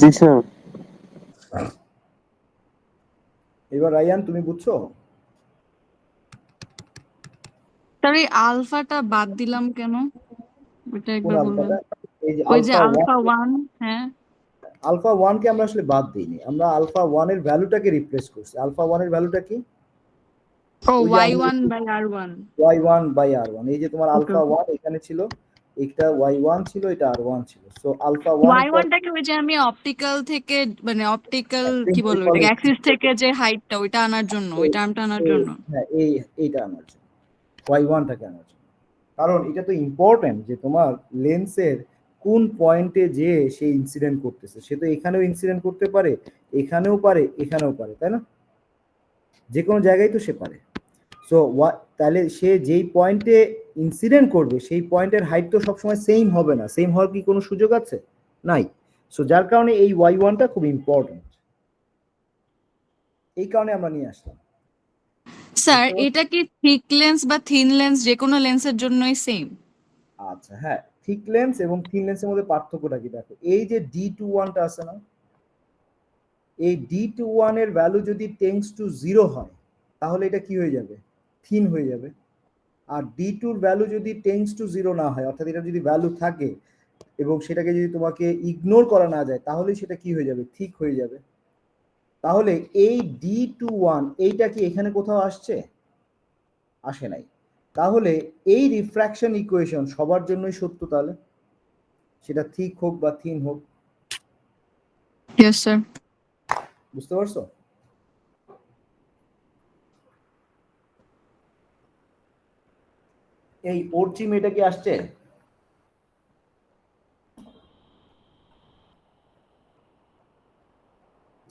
জি স্যার। এবার রায়ান তুমি বুঝছো? স্যার এই আলফাটা বাদ দিলাম কেন, ওটা কোন একবার বলবেন? আলফাটা? এই যে ওই যে আলফা 1, আলফা 1। হ্যাঁ আলফা 1 কে আমরা আসলে বাদ দিইনি, আমরা আলফা 1 এর ভ্যালুটাকে রিপ্লেস করছি। আলফা 1 এর ভ্যালুটা কি? ও ওই যে Y1 by R1। Y1 by R1, এই যে তোমার ওকে আলফা 1 এখানে ছিল, এটা Y1 ছিল, এটা R1 ছিল। সো আলফা 1 Y1 টাকে ওই যে আমি অপটিক্যাল থেকে মানে অপটিক্যাল কি বলবো প্রিন্সিপাল এটাকে অ্যাক্সিস থেকে যে হাইটটা ওইটা আনার জন্য, ওই টার্মটা আনার জন্য। হ্যাঁ এইটা আনার জন্য, Y1টাকে আনার জন্য। কারণ এটা তো ইম্পর্টেন্ট যে তোমার লেন্সের কোন পয়েন্টে যে সে ইনসিডেন্ট করতেছে, সে তো এখানেও ইনসিডেন্ট করতে পারে, এখানেও পারে, এখানেও পারে, তাই না? যে কোনো জায়গায় তো সে পারে। সো তাহলে সে যেই পয়েন্টে ইনসিডেন্ট করবে সেই পয়েন্টের হাইট তো সবসময় সেম হবে না, সেম হওয়ার কি কোনো সুযোগ আছে? নাই। সো যার কারণে এই Y1টা খুব ইম্পর্টেন্ট, এই কারণে আমরা নিয়ে আসলাম। স্যার এটা কি থিক লেন্স বা থিন লেন্স যে কোনো লেন্সের জন্যই সেম? আচ্ছা হ্যাঁ, থিক লেন্স এবং থিন লেন্সের মধ্যে পার্থক্যটা কি দেখো, এই যে D21টা আছে না, এই D21 এর ভ্যালু যদি টেন্ডস টু 0 হয় তাহলে এটা কি হয়ে যাবে, থিন হয়ে যাবে। আর D2 এর ভ্যালু যদি টেন্ডস টু 0 না হয়, অর্থাৎ এটা যদি ভ্যালু থাকে এবং সেটাকে যদি তোমাকে ইগনোর করা না যায় তাহলে সেটা কি হয়ে যাবে, থিক হয়ে যাবে। তাহলে এই D21 এইটা কি এখানে কোথাও আসছে? আসে নাই। তাহলে এই রিফ্র্যাকশন ইকুয়েশন সবার জন্যই সত্য, তাহলে সেটা থিক হোক বা থিন হোক। Yes sir. বুঝতে পারছো? এই অর্চি মেয়েটা কি আসছে?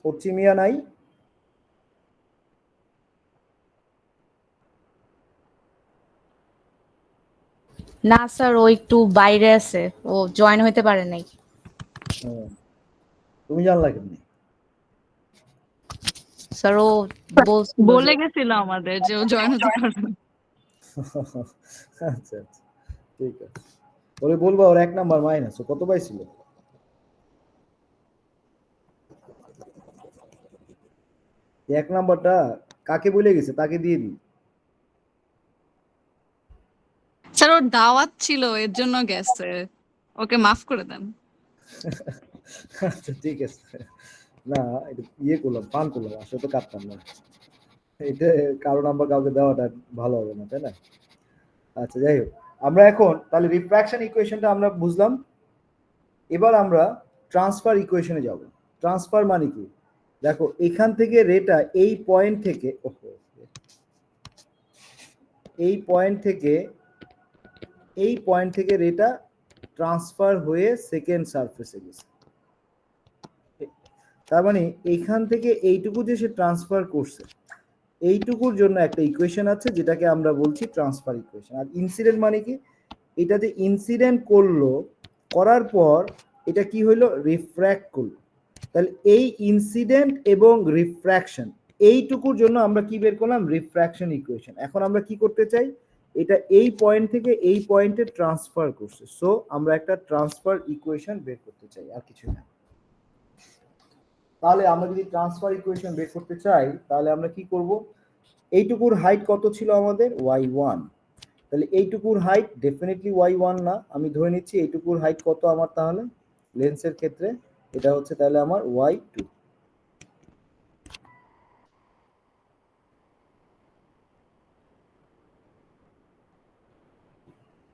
অর্চি মিয়া নাই? না স্যার, ও একটু বাইরে আছে, ও জয়েন হইতে পারে নাই। তুমি জানলা কেমনি? স্যার ও বলছিল বলে যে গেছিল আমাদের যে ও জয়েন হতে পারবে না। আচ্ছা আচ্ছা, ঠিক আছে। ওরে বলবা ওর 1 নাম্বার মাইনাস, ও কত পাইছিল? এই 1 নাম্বারটা কাকে বলে গেছে তাকে দিয়ে দিই। স্যার ওর দাওয়াত ছিল এর জন্য গেছে, ওকে মাফ করে দেন। আচ্ছা ঠিক আছে, না এটা ইয়ে করলাম, ফান করলাম, আসলে তো কাটতাম না। এটা কারো নাম্বার কাউকে দেওয়াটা ভালো হবে না, তাই না? আচ্ছা, যাই হোক, আমরা এখন তাহলে রিফ্র্যাকশন ইকুয়েশনটা আমরা বুঝলাম। এবার আমরা ট্রান্সফার ইকুয়েশনে যাব। ট্রান্সফার মানে কি? দেখো এখান থেকে রেটা এই পয়েন্ট থেকে এই পয়েন্ট থেকে রেটা ট্রান্সফার হয়ে সেকেন্ড সারফেসে গেছে। তার মানে এইখান থেকে এইটুকু যে সে ট্রান্সফার করছে, এইটুকুর জন্য একটা ইকুয়েশন আছে যেটাকে আমরা বলছি ট্রান্সফার ইকুয়েশন। আর ইনসিডেন্ট মানে কি? এটা যে ইনসিডেন্ট করলো, করার পর এটা কি হইলো, রিফ্র্যাক্ট করলো। তাহলে এই ইনসিডেন্ট এবং রিফ্র্যাকশন, এইটুকুর জন্য আমরা কি বের করলাম, রিফ্র্যাকশন ইকুয়েশন। এখন আমরা কি করতে চাই, এটা এই পয়েন্ট থেকে এই পয়েন্টে ট্রান্সফার করছে, সো আমরা একটা ট্রান্সফার ইকুয়েশন বের করতে চাই, আর কিছু না। তাহলে আমরা যদি ট্রান্সফার ইকুয়েশন বের করতে চাই তাহলে আমরা কি করব, এইটুকুর হাইট কত ছিল আমাদের, y1। তাহলে এইটুকুর হাইট ডেফিনেটলি y1 না, আমি ধরে নিচ্ছি এইটুকুর হাইট কত আমার, তাহলে লেন্সের ক্ষেত্রে এটা হচ্ছে তাহলে আমার y2।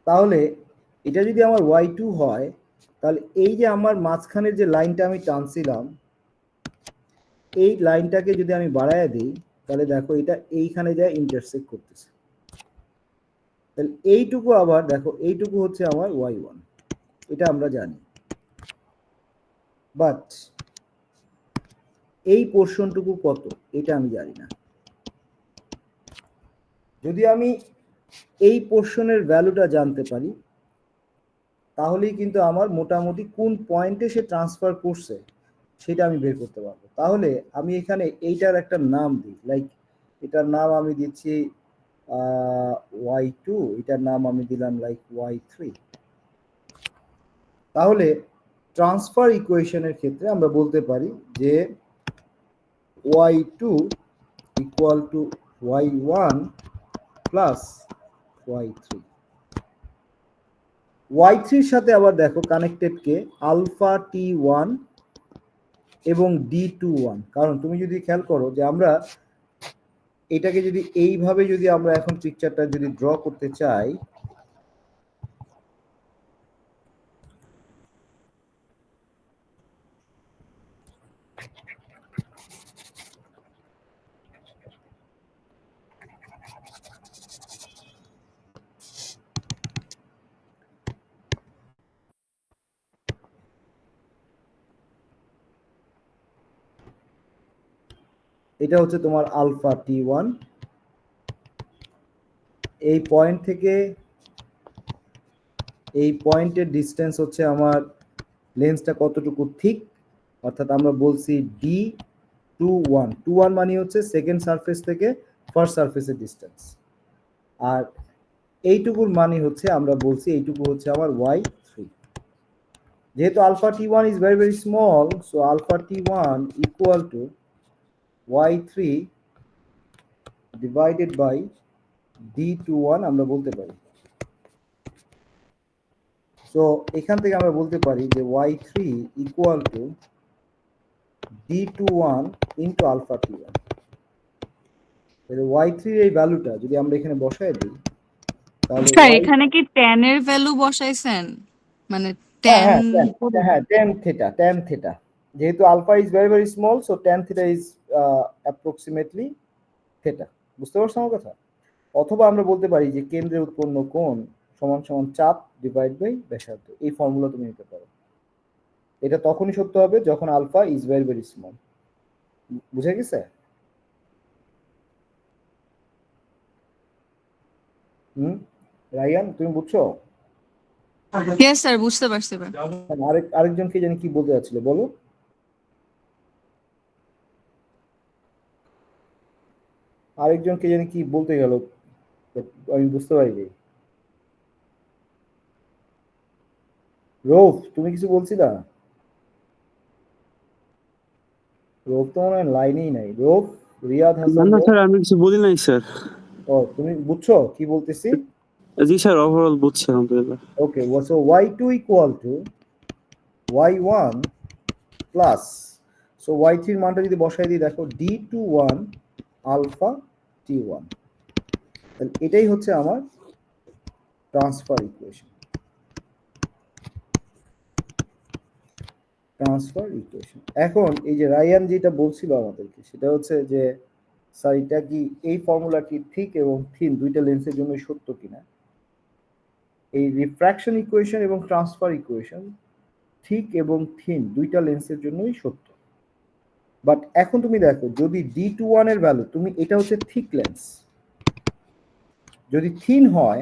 তাহলে এটা যদি আমার y2 হয়, তাহলে এই যে আমার মাঝখানের যে লাইনটা আমি টানছিলাম, এই লাইনটাকে যদি আমি বাড়ায় দিই, তাহলে দেখো এটা এইখানে যায় ইন্টারসেক্ট করতেছে। তাহলে এইটুকু আবার দেখো, এইটুকু হচ্ছে আমার y1, এটা আমরা জানি। বাট এই পোর্শনটুকু কত এটা আমি জানি না। যদি আমি এই পোর্শনের ভ্যালুটা জানতে পারি, তাহলেই কিন্তু আমার মোটামুটি কোন পয়েন্টে সে ট্রান্সফার করছে সেটা আমি বের করতে পারবো। তাহলে আমি এখানে এইটার একটা নাম দিই, লাইক এটার নাম আমি দিচ্ছি y2, এটার নাম আমি দিলাম লাইক y3। তাহলে ট্রান্সফার ইকুয়েশনের ক্ষেত্রে আমরা বলতে পারি যে y2 equal to y1 plus y3। y3 এর সাথে আবার দেখো কানেক্টেড কে আলফা t1 এবং d21। কারণ তুমি যদি খেয়াল করো যে আমরা এটাকে যদি এইভাবে যদি আমরা এখন পিকচারটা যদি ড্র করতে চাই, এটা হচ্ছে তোমার আলফা t1। এই পয়েন্ট থেকে এই পয়েন্টের ডিস্টেন্স হচ্ছে আমার লেন্সটা কতটুকু ঠিক, অর্থাৎ আমরা বলছি d21। 21 মানে হচ্ছে সেকেন্ড সারফেস থেকে ফার্স্ট সারফেসের ডিস্টেন্স। আর এইটুকুর মানে হচ্ছে আমরা বলছি এইটুকু হচ্ছে আমার y3। যেহেতু alpha t1 is very very small, so alpha t1 equal to y3 divided by d21 আমরা বলতে পারি। সো এখান থেকে আমরা বলতে পারি যে y3 equal to d21 into alpha t1। তাহলে y3 এর এই ভ্যালুটা যদি আমরা এখানে বসায় দিই, তাহলে স্যার এখানে কি tan এর ভ্যালু বসাইছেন, মানে হ্যাঁ tan theta, যেহেতু alpha is very very small, so tan theta is approximately theta। বুঝতে পারছো আমার কথা? অথবা আমরা বলতে পারি যে কেন্দ্রে উৎপন্ন কোণ সমান সমান চাপ ডিভাইড বাই ব্যাসার্ধ। এই ফর্মুলা তুমি নিতে পারো। এটা তখনই সত্য হবে যখন alpha is very very small. বুঝে গেছে? রায়ান, তুমি বুঝছো? ইয়েস স্যার, বুঝতে পারছি এবার। আরেকজনকে জানি কি বলতে যাচ্ছিল, বলো। আরেকজনকে জানি কি বলতে গেল, আমি বুঝতে পারিনি। রৌফ, তুমি কিছু বলছিলা? রৌফ তো মনে হয় লাইনেই নাই। রৌফ, রিয়াদ হাসান। না স্যার, আমি কিছু বলি নাই স্যার। ও, তুমি বুঝছো কি বলতেছি? জি স্যার, ওভারঅল বুঝছি আলহামদুলিল্লাহ। Okay, so y2 equal to y1 plus, so y3 এর মানটা যদি বসাই দিই, দেখো d21 আলফা T1। তাহলে এটাই হচ্ছে আমার ট্রান্সফার ইকুয়েশন। এখন এই যে রায়ান যেটা বলছিল আমাদেরকে, সেটা হচ্ছে যে স্যার এটা কি এই ফর্মুলা কি থিক এবং থিন দুইটা লেন্সের জন্য সত্য কিনা। এই রিফ্র্যাকশন ইকুয়েশন এবং ট্রান্সফার ইকুয়েশন থিক এবং থিন দুইটা লেন্সের জন্যই সত্য। বাট এখন তুমি দেখো, যদি D21 এর ভ্যালু, তুমি এটা হচ্ছে থিক লেন্স, যদি থিন হয়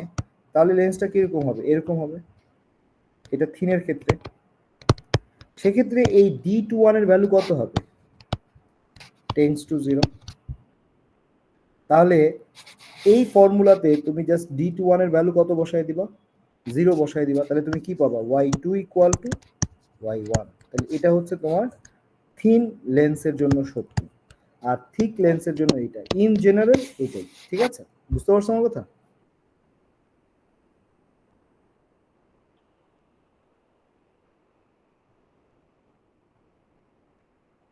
তাহলে লেন্সটা কিরকম হবে, এরকম হবে, এটা থিনের ক্ষেত্রে। সেক্ষেত্রে এই D21 এর ভ্যালু কত হবে, টেন্ডস টু 0। তাহলে এই ফর্মুলাতে তুমি জাস্ট D21 এর ভ্যালু কত বসাই দিবা, 0 বসাই দিবা, তাহলে তুমি কি পাবা, y2 ইকুয়াল টু y1। তাহলে এটা হচ্ছে তোমার থিন লেন্সের জন্য সত্য, আর থিক লেন্সের জন্য এটা ইন জেনারেল এটাই। ঠিক আছে, বুঝতে পারছো আমার কথা?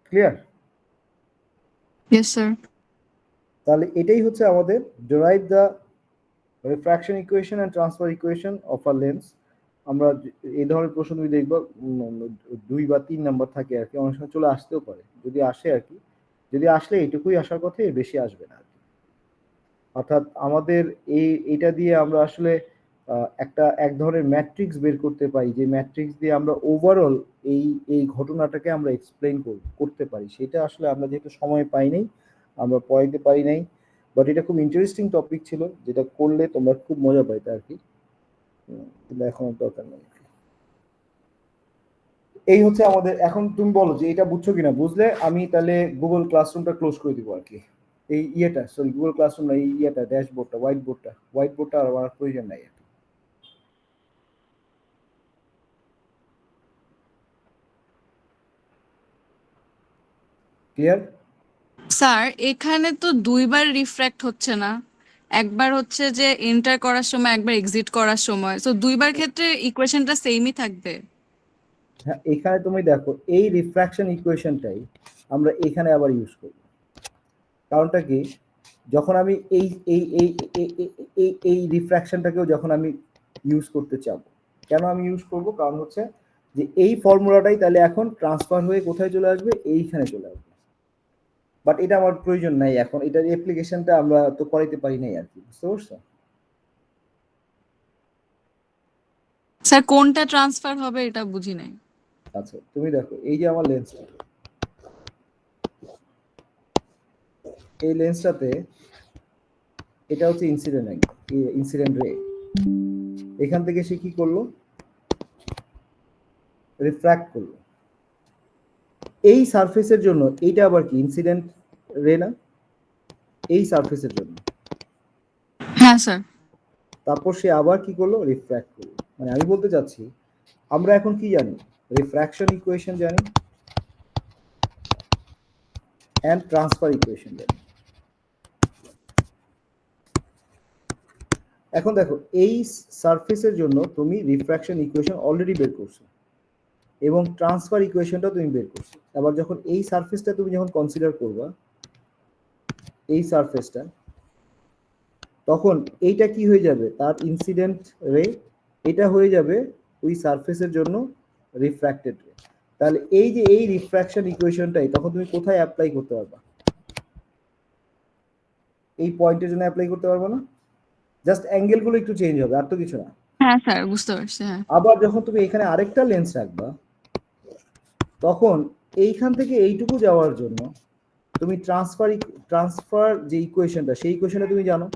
ক্লিয়ার? Yes sir. তাহলে এটাই হচ্ছে আমাদের derive the refraction equation and transfer equation of a lens. আমরা এই ধরনের প্রশ্ন তুমি দেখবো 2 বা 3 নাম্বার থাকে আর কি, অনেক সময় চলে আসতেও পারে, যদি আসে আর কি, যদি আসলে এইটুকুই আসার কথা, এর বেশি আসবে না আর কি। অর্থাৎ আমাদের এইটা দিয়ে আমরা আসলে এক ধরনের ম্যাট্রিক্স বের করতে পারি, যে ম্যাট্রিক্স দিয়ে আমরা ওভারঅল এই ঘটনাটাকে আমরা এক্সপ্লেইন করতে পারি। সেটা আসলে আমরা যেহেতু সময় পাই নাই, আমরা পড়াইতে পারি নাই, বাট এটা খুব ইন্টারেস্টিং টপিক ছিল, যেটা করলে তোমরা খুব মজা পাইতে আর কি, কিন্তু এখন দরকার নেই। এই হচ্ছে আমাদের। এখন তুমি বলো যে এটা বুঝছো কিনা, বুঝলে আমি তাহলে গুগল ক্লাসরুমটা ক্লোজ করে দিব আর কি। এই ইয়েটা, সরি গুগল ক্লাসরুম না, এই ইয়েটা ড্যাশবোর্ডটা, হোয়াইট বোর্ডটা আর আমার প্রয়োজন নাই। ক্লিয়ার? স্যার এখানে তো দুইবার রিফ্র্যাক্ট হচ্ছে না, একবার হচ্ছে যে এন্টার করার সময়, একবার এক্সিট করার সময়, তো দুইবার ক্ষেত্রে ইকুয়েশনটা সেমই থাকবে। হ্যাঁ, এখানে তুমি দেখো এই রিফ্র্যাকশন ইকুয়েশনটাই আমরা এখানে আবার ইউজ করব। কারণটা কি, যখন আমি এই এই এই এই এই রিফ্র্যাকশনটাকেও যখন আমি ইউজ করতে চাব, কেন আমি ইউজ করব, কারণ হচ্ছে যে এই ফর্মুলাটাই তাহলে এখন ট্রান্সফার হয়ে কোথায় চলে আসবে, এইখানে চলে আসবে। বাট এটা আমার প্রয়োজন নাই এখন, এটার অ্যাপ্লিকেশনটা আমরা তো করাইতে পারি নাই আর কি, বুঝতে পারছো? স্যার কোনটা ট্রান্সফার হবে এটা বুঝি নাই। আচ্ছা তুমি দেখো, এই যে আমার লেন্স, এই লেন্সটাতে এটা হচ্ছে ইনসিডেন্ট রে। এখান থেকে সে কি করলো, রিফ্র্যাক্ট করলো। এই সারফেসের জন্য এইটা আবার কি ইনসিডেন্ট রে না, এই সারফেসের জন্য। হ্যাঁ স্যার। তারপর সে আবার কি করলো, রিফ্র্যাক্ট করলো। মানে আমি বলতে চাচ্ছি, আমরা এখন কি জানি, রিফ্র্যাকশন ইকুয়েশন জানি এন্ড ট্রান্সফার ইকুয়েশন জানি। এখন দেখো, এই সারফেসের জন্য তুমি রিফ্র্যাকশন ইকুয়েশন অলরেডি বের করছো এবং ট্রান্সফার ইকুয়েশনটা তুমি বের করছো। আবার যখন এই সারফেসটা তুমি যখন কনসিডার করবা, এই সারফেসটা, তখন এইটা কি হয়ে যাবে, তার ইনসিডেন্ট রে, এটা হয়ে যাবে ওই সারফেসের জন্য রিফ্র্যাক্টেড রে। তাহলে এই যে এই রিফ্র্যাকশন ইকুয়েশনটাই তখন তুমি কোথায় অ্যাপ্লাই করতে পারবা, এই পয়েন্টের জন্য অ্যাপ্লাই করতে পারবো না, জাস্ট অ্যাঙ্গেলগুলো একটু চেঞ্জ হবে, আর তো কিছু না। হ্যাঁ স্যার বুঝতে পারছি। হ্যাঁ আবার যখন তুমি এখানে আরেকটা লেন্স রাখবা, তখন এইখান থেকে এইটুকু যাওয়ার জন্য তুমি ট্রান্সফার যে ইকুয়েশনটা, সেই ইকুয়েশনটা তুমি জানো,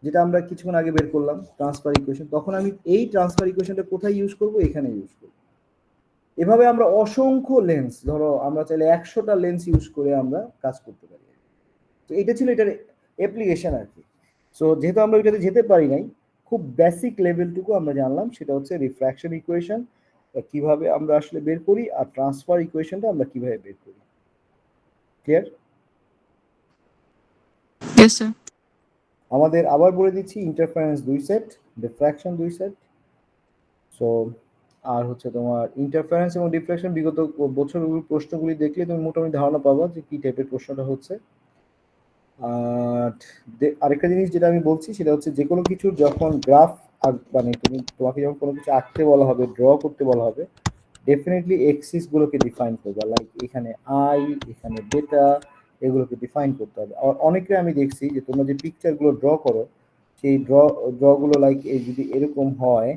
যেটা আমরা কিছুক্ষণ আগে বের করলাম, ট্রান্সফার ইকুয়েশন। তখন আমি এই ট্রান্সফার ইকুয়েশনটা কোথায় ইউজ করব, এখানে ইউজ করব। এভাবে আমরা অসংখ্য লেন্স, ধরো আমরা চাইলে 100টা লেন্স ইউজ করে আমরা কাজ করতে পারি। তো এটা ছিল এটার অ্যাপ্লিকেশন আর কি। সো যেহেতু আমরা ওইটাতে যেতে পারি নাই, খুব বেসিক লেভেলটুকু আমরা জানলাম, সেটা হচ্ছে রিফ্র্যাকশন ইকুয়েশন কিভাবে আমরা আসলে বের করি, আর ট্রান্সফার ইকুয়েশনটা আমরা কিভাবে বের করি। ক্লিয়ার? Yes sir. আমাদের আবার বলে দিচ্ছি, interference 2 set, diffraction 2 set. So আর হচ্ছে তোমার ইন্টারফারেন্স এবং ডিফ্লেকশন বিগত বছরগুলোর প্রশ্নগুলি দেখলে তুমি মোটামুটি ধারণা পাবা যে কি টাইপের প্রশ্নটা হচ্ছে। আর আরেকটা জিনিস যেটা আমি বলছি সেটা হচ্ছে যে কোনো কিছুর যখন গ্রাফ মানে তোমাকে যখন কোনো কিছু আঁকতে বলা হবে, ড্র করতে বলা হবে, ডেফিনেটলি এক্সিস গুলোকে ডিফাইন করবে, লাইক এখানে আই, এখানে ডেটা, এগুলোকে ডিফাইন করতে হবে। আর অনেকে আমি দেখছি যে তোমরা যে পিকচার গুলো ড্র করো, সেই ড্র গুলো লাইক যদি এরকম হয়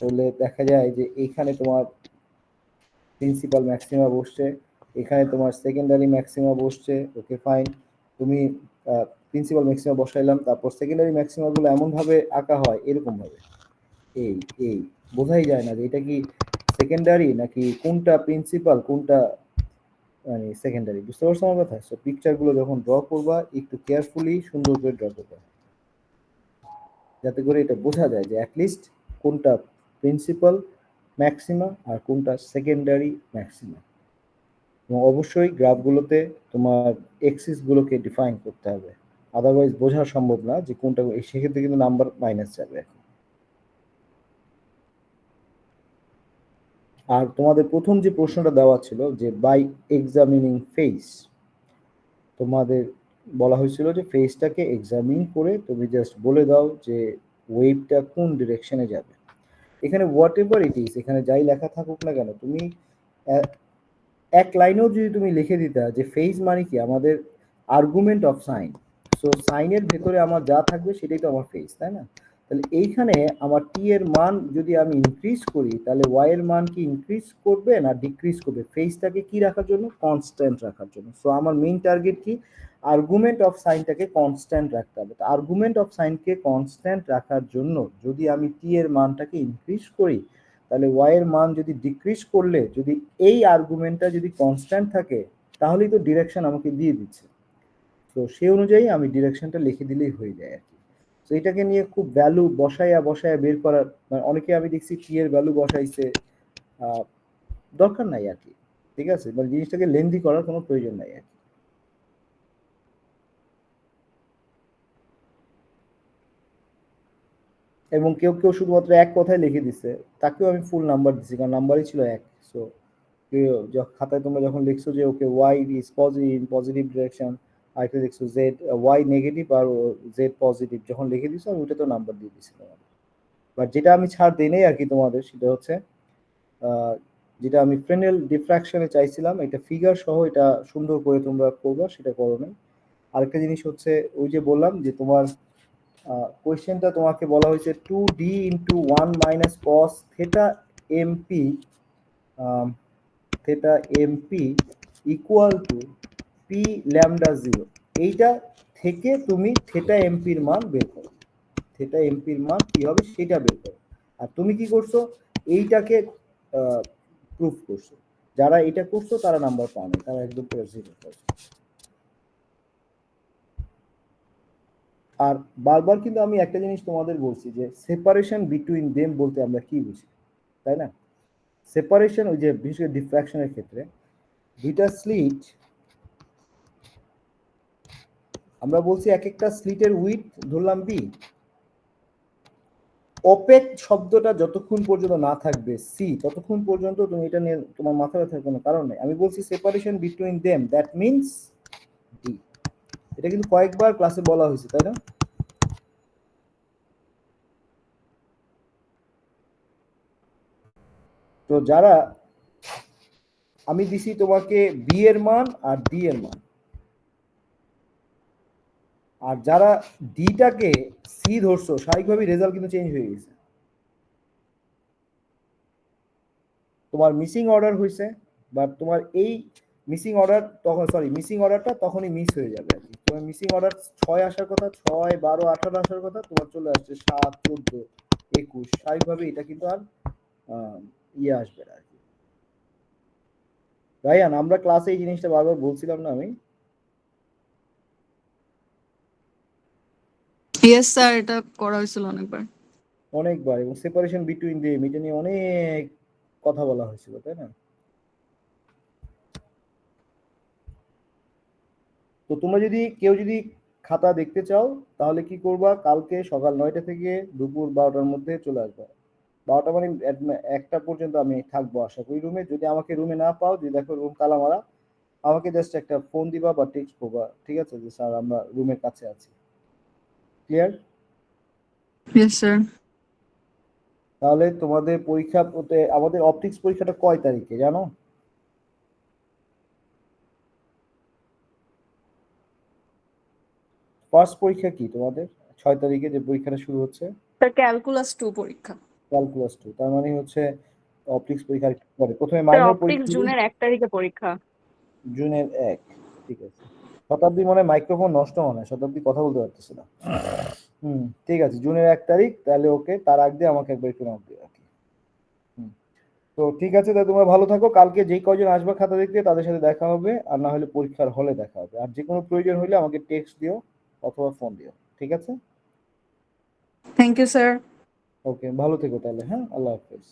তাহলে দেখা যায় যে এখানে তোমার প্রিন্সিপাল ম্যাক্সিমা বসছে, এখানে তোমার সেকেন্ডারি ম্যাক্সিমা বসছে, ওকে ফাইন। তুমি প্রিন্সিপাল ম্যাক্সিমা বসাইলাম, তারপর সেকেন্ডারি ম্যাক্সিমা গুলো এমন ভাবে আঁকা হয় এরকম ভাবে, এই এই বোঝাই যায় না যে এটা কি সেকেন্ডারি নাকি কোনটা প্রিন্সিপাল কোনটা মানে সেকেন্ডারি। বুঝতে পারছো আমার কথা? সো পিকচার গুলো যখন ড্র করবা একটু কেয়ারফুলি সুন্দর করে ড্র করবা, যাতে করে এটা বোঝা যায় যে অ্যাটলিস্ট কোনটা প্রিন্সিপাল ম্যাক্সিমা আর কোনটা সেকেন্ডারি ম্যাক্সিমা। এবং অবশ্যই গ্রাফগুলোতে তোমার এক্সিস গুলোকে ডিফাইন করতে হবে, আদারওয়াইজ বোঝা সম্ভব না যে কোনটা, সেক্ষেত্রে কিন্তু নাম্বার মাইনাস যাবে। আর তোমাদের প্রথম যে প্রশ্নটা দেওয়া ছিল যে বাই এক্সামিনিং ফেস, তোমাদের বলা হয়েছিল যে ফেসটাকে এক্সামিন করে তুমি জাস্ট বলে দাও যে ওয়েভটা কোন ডিরেকশনে যাবে। এখানে হোয়াট এভার ইট ইজ, এখানে যাই লেখা থাকুক না কেন, তুমি এক লাইনেও যদি তুমি লিখে দিতা যে ফেজ মানে কি আমাদের আর্গুমেন্ট অফ সাইন, সো সাইনের ভেতরে আমার যা থাকবে সেটাই তো আমার ফেজ, তাই না? তাহলে এইখানে আমার টি এর মান যদি আমি ইনক্রিজ করি তাহলে ওয়াই এর মান কি ইনক্রিজ করবে না ডিক্রিজ করবে? ফেজটাকে কি রাখার জন্য? কনস্ট্যান্ট রাখার জন্য। সো আমার মেইন টার্গেট কি? আর্গুমেন্ট অফ সাইনটাকে কনস্ট্যান্ট রাখতে হবে। তো আর্গুমেন্ট অফ সাইনকে কনস্ট্যান্ট রাখার জন্য যদি আমি টি এর মানটাকে ইনক্রিজ করি তাহলে ওয়াই এর মান যদি ডিক্রিজ করলে যদি এই আর্গুমেন্টটা যদি কনস্ট্যান্ট থাকে তাহলেই তো ডিরেকশন আমাকে দিয়ে দিচ্ছে। তো সেই অনুযায়ী আমি ডিরেকশনটা লিখে দিলেই হয়ে যায় আর কি। তো এটাকে নিয়ে খুব ভ্যালু বসায়া বের করার, মানে অনেকে আমি দেখছি টি এর ভ্যালু বসাইছে, দরকার নাই আর কি। ঠিক আছে, মানে জিনিসটাকে লেন্দি করার কোনো প্রয়োজন নাই আর কি। এবং কেউ কেউ শুধুমাত্র এক কথায় লিখে দিছে, তাকেও আমি ফুল নাম্বার দিছি কারণ নাম্বারই ছিল এক। সো খাতায় তোমরা যখন লিখছো যে okay Y is positive in positive direction, আর একটা লিখছো জেড ওয়াই নেগেটিভ আর জেড পজিটিভ, যখন লিখে দিছো আমি ওটা তো নাম্বার দিয়ে দিছি তোমাদের। বাট যেটা আমি ছাড় দিই নাই আর কি তোমাদের, সেটা হচ্ছে যেটা আমি ফ্রেনেল ডিফ্রাকশনে চাইছিলাম, এটা ফিগার সহ এটা সুন্দর করে তোমরা করবা, সেটা করো নাই। আরেকটা জিনিস হচ্ছে ওই যে বললাম যে তোমার কোয়েশ্চেনটা তোমাকে বলা হয়েছে 2d into 1 minus cos theta MP theta MP equal to P lambda zero. এইটা থেকে তুমি থেটা এমপির মান বের করো, থেটা এমপির মান কি হবে সেটা বের করো। আর তুমি কি করছো? এইটাকে প্রুফ করছো। যারা এটা করছো তারা নাম্বার পাওনি, তারা একদম পুরো জিরো করছে। আর বারবার কিন্তু আমি একটা জিনিস তোমাদের বলছি যে সেপারেশন বিটুইন দেম বলতে আমরা কি বুঝি, তাই না? সেপারেশন ওই যে বিশেষ করে ডিফ্র্যাকশনের ক্ষেত্রে দুইটা স্লিট, আমরা বলছি এক একটা স্লিটের উইডথ ধরলাম বি, ওপেক শব্দটা যতক্ষণ পর্যন্ত না থাকবে সি ততক্ষণ পর্যন্ত তুমি এটা নিয়ে তোমার মাথায় থাকার কোনো কারণ নেই। আমি বলছি separation between them that means D. এটা কিন্তু কয়েকবার ক্লাসে বলা হয়েছে, তাই না? তো যারা আমি দিছি তোমাকে বি এর মান আর ডি এর মান, আর যারা ডিটাকে সি ধরছো স্বাভাবিকভাবেই রেজাল্ট কিন্তু চেঞ্জ হয়ে গেছে। তোমার মিসিং অর্ডার হয়েছে, বা তোমার এই মিসিং অর্ডার তখন মিসিং অর্ডারটা তখনই মিস হয়ে যাবে আর কি। তোমার মিসিং অর্ডার 6 আসার কথা, 6, 12, 18 আসার কথা, তোমার চলে আসছে 7, 14, 21। স্বাভাবিকভাবে এটা কিন্তু আর ইয়ে আসবে না আর কি। রায়ান, আমরা ক্লাসে এই জিনিসটা বারবার বলছিলাম না আমি? ইয়েস স্যার, এটা করা হয়েছিল অনেকবার। এবং সেপারেশন বিটুইন দেম এটা নিয়ে অনেক কথা বলা হয়েছিল, তাই না? তো তোমরা কেউ যদি খাতা দেখতে চাও তাহলে কি করবা, কালকে সকাল 9টা থেকে দুপুর 12টার মধ্যে চলে আসবা। 12টা মানে একটা পর্যন্ত আমি থাকবো আশা করি রুমে। যদি আমাকে রুমে না পাও, যদি দেখো রুম তালা মারা, আমাকে জাস্ট একটা ফোন দিবা বা টেক্সট করবা, ঠিক আছে, যে স্যার আমরা রুমের কাছে আছি। ক্লিয়ার? Yes sir. তাহলে তোমাদের পরীক্ষা আমাদের অপটিক্স পরীক্ষাটা কয় তারিখে জানো? ফার্স্ট পরীক্ষা কি তোমাদের? 6 তারিখে যে পরীক্ষাটা শুরু হচ্ছে, স্যার ক্যালকুলাস 2 পরীক্ষা। ক্যালকুলাস 2, তার মানে হচ্ছে অপটিক্স পরীক্ষা একটু পরে। প্রথমে স্যার মাইনর অপটিক্স পরীক্ষা জুনের 1 তারিখে পরীক্ষা। জুনের 1, ঠিক আছে। শতাব্দী মনে মাইক্রোফোন নষ্ট হয় না, শতাব্দী কথা বলতে পারতেছে না। ঠিক আছে, জুনের 1 তারিখ, তাহলে ওকে, তার আগ দিয়ে আমাকে একবার একটু নক দিও আর কি। তো ঠিক আছে, তাহলে তোমরা ভালো থাকো। কালকে যেই কয়জন আসবে খাতা দেখতে তাদের সাথে দেখা হবে, আর না হলে পরীক্ষার হলে দেখা হবে। আর যে কোনো প্রয়োজন হলে আমাকে টেক্সট দিও অথবা ফোন দিও, ঠিক আছে? Thank you sir. ওকে, ভালো থেকো তাহলে। হ্যাঁ, আল্লাহ হাফেজ।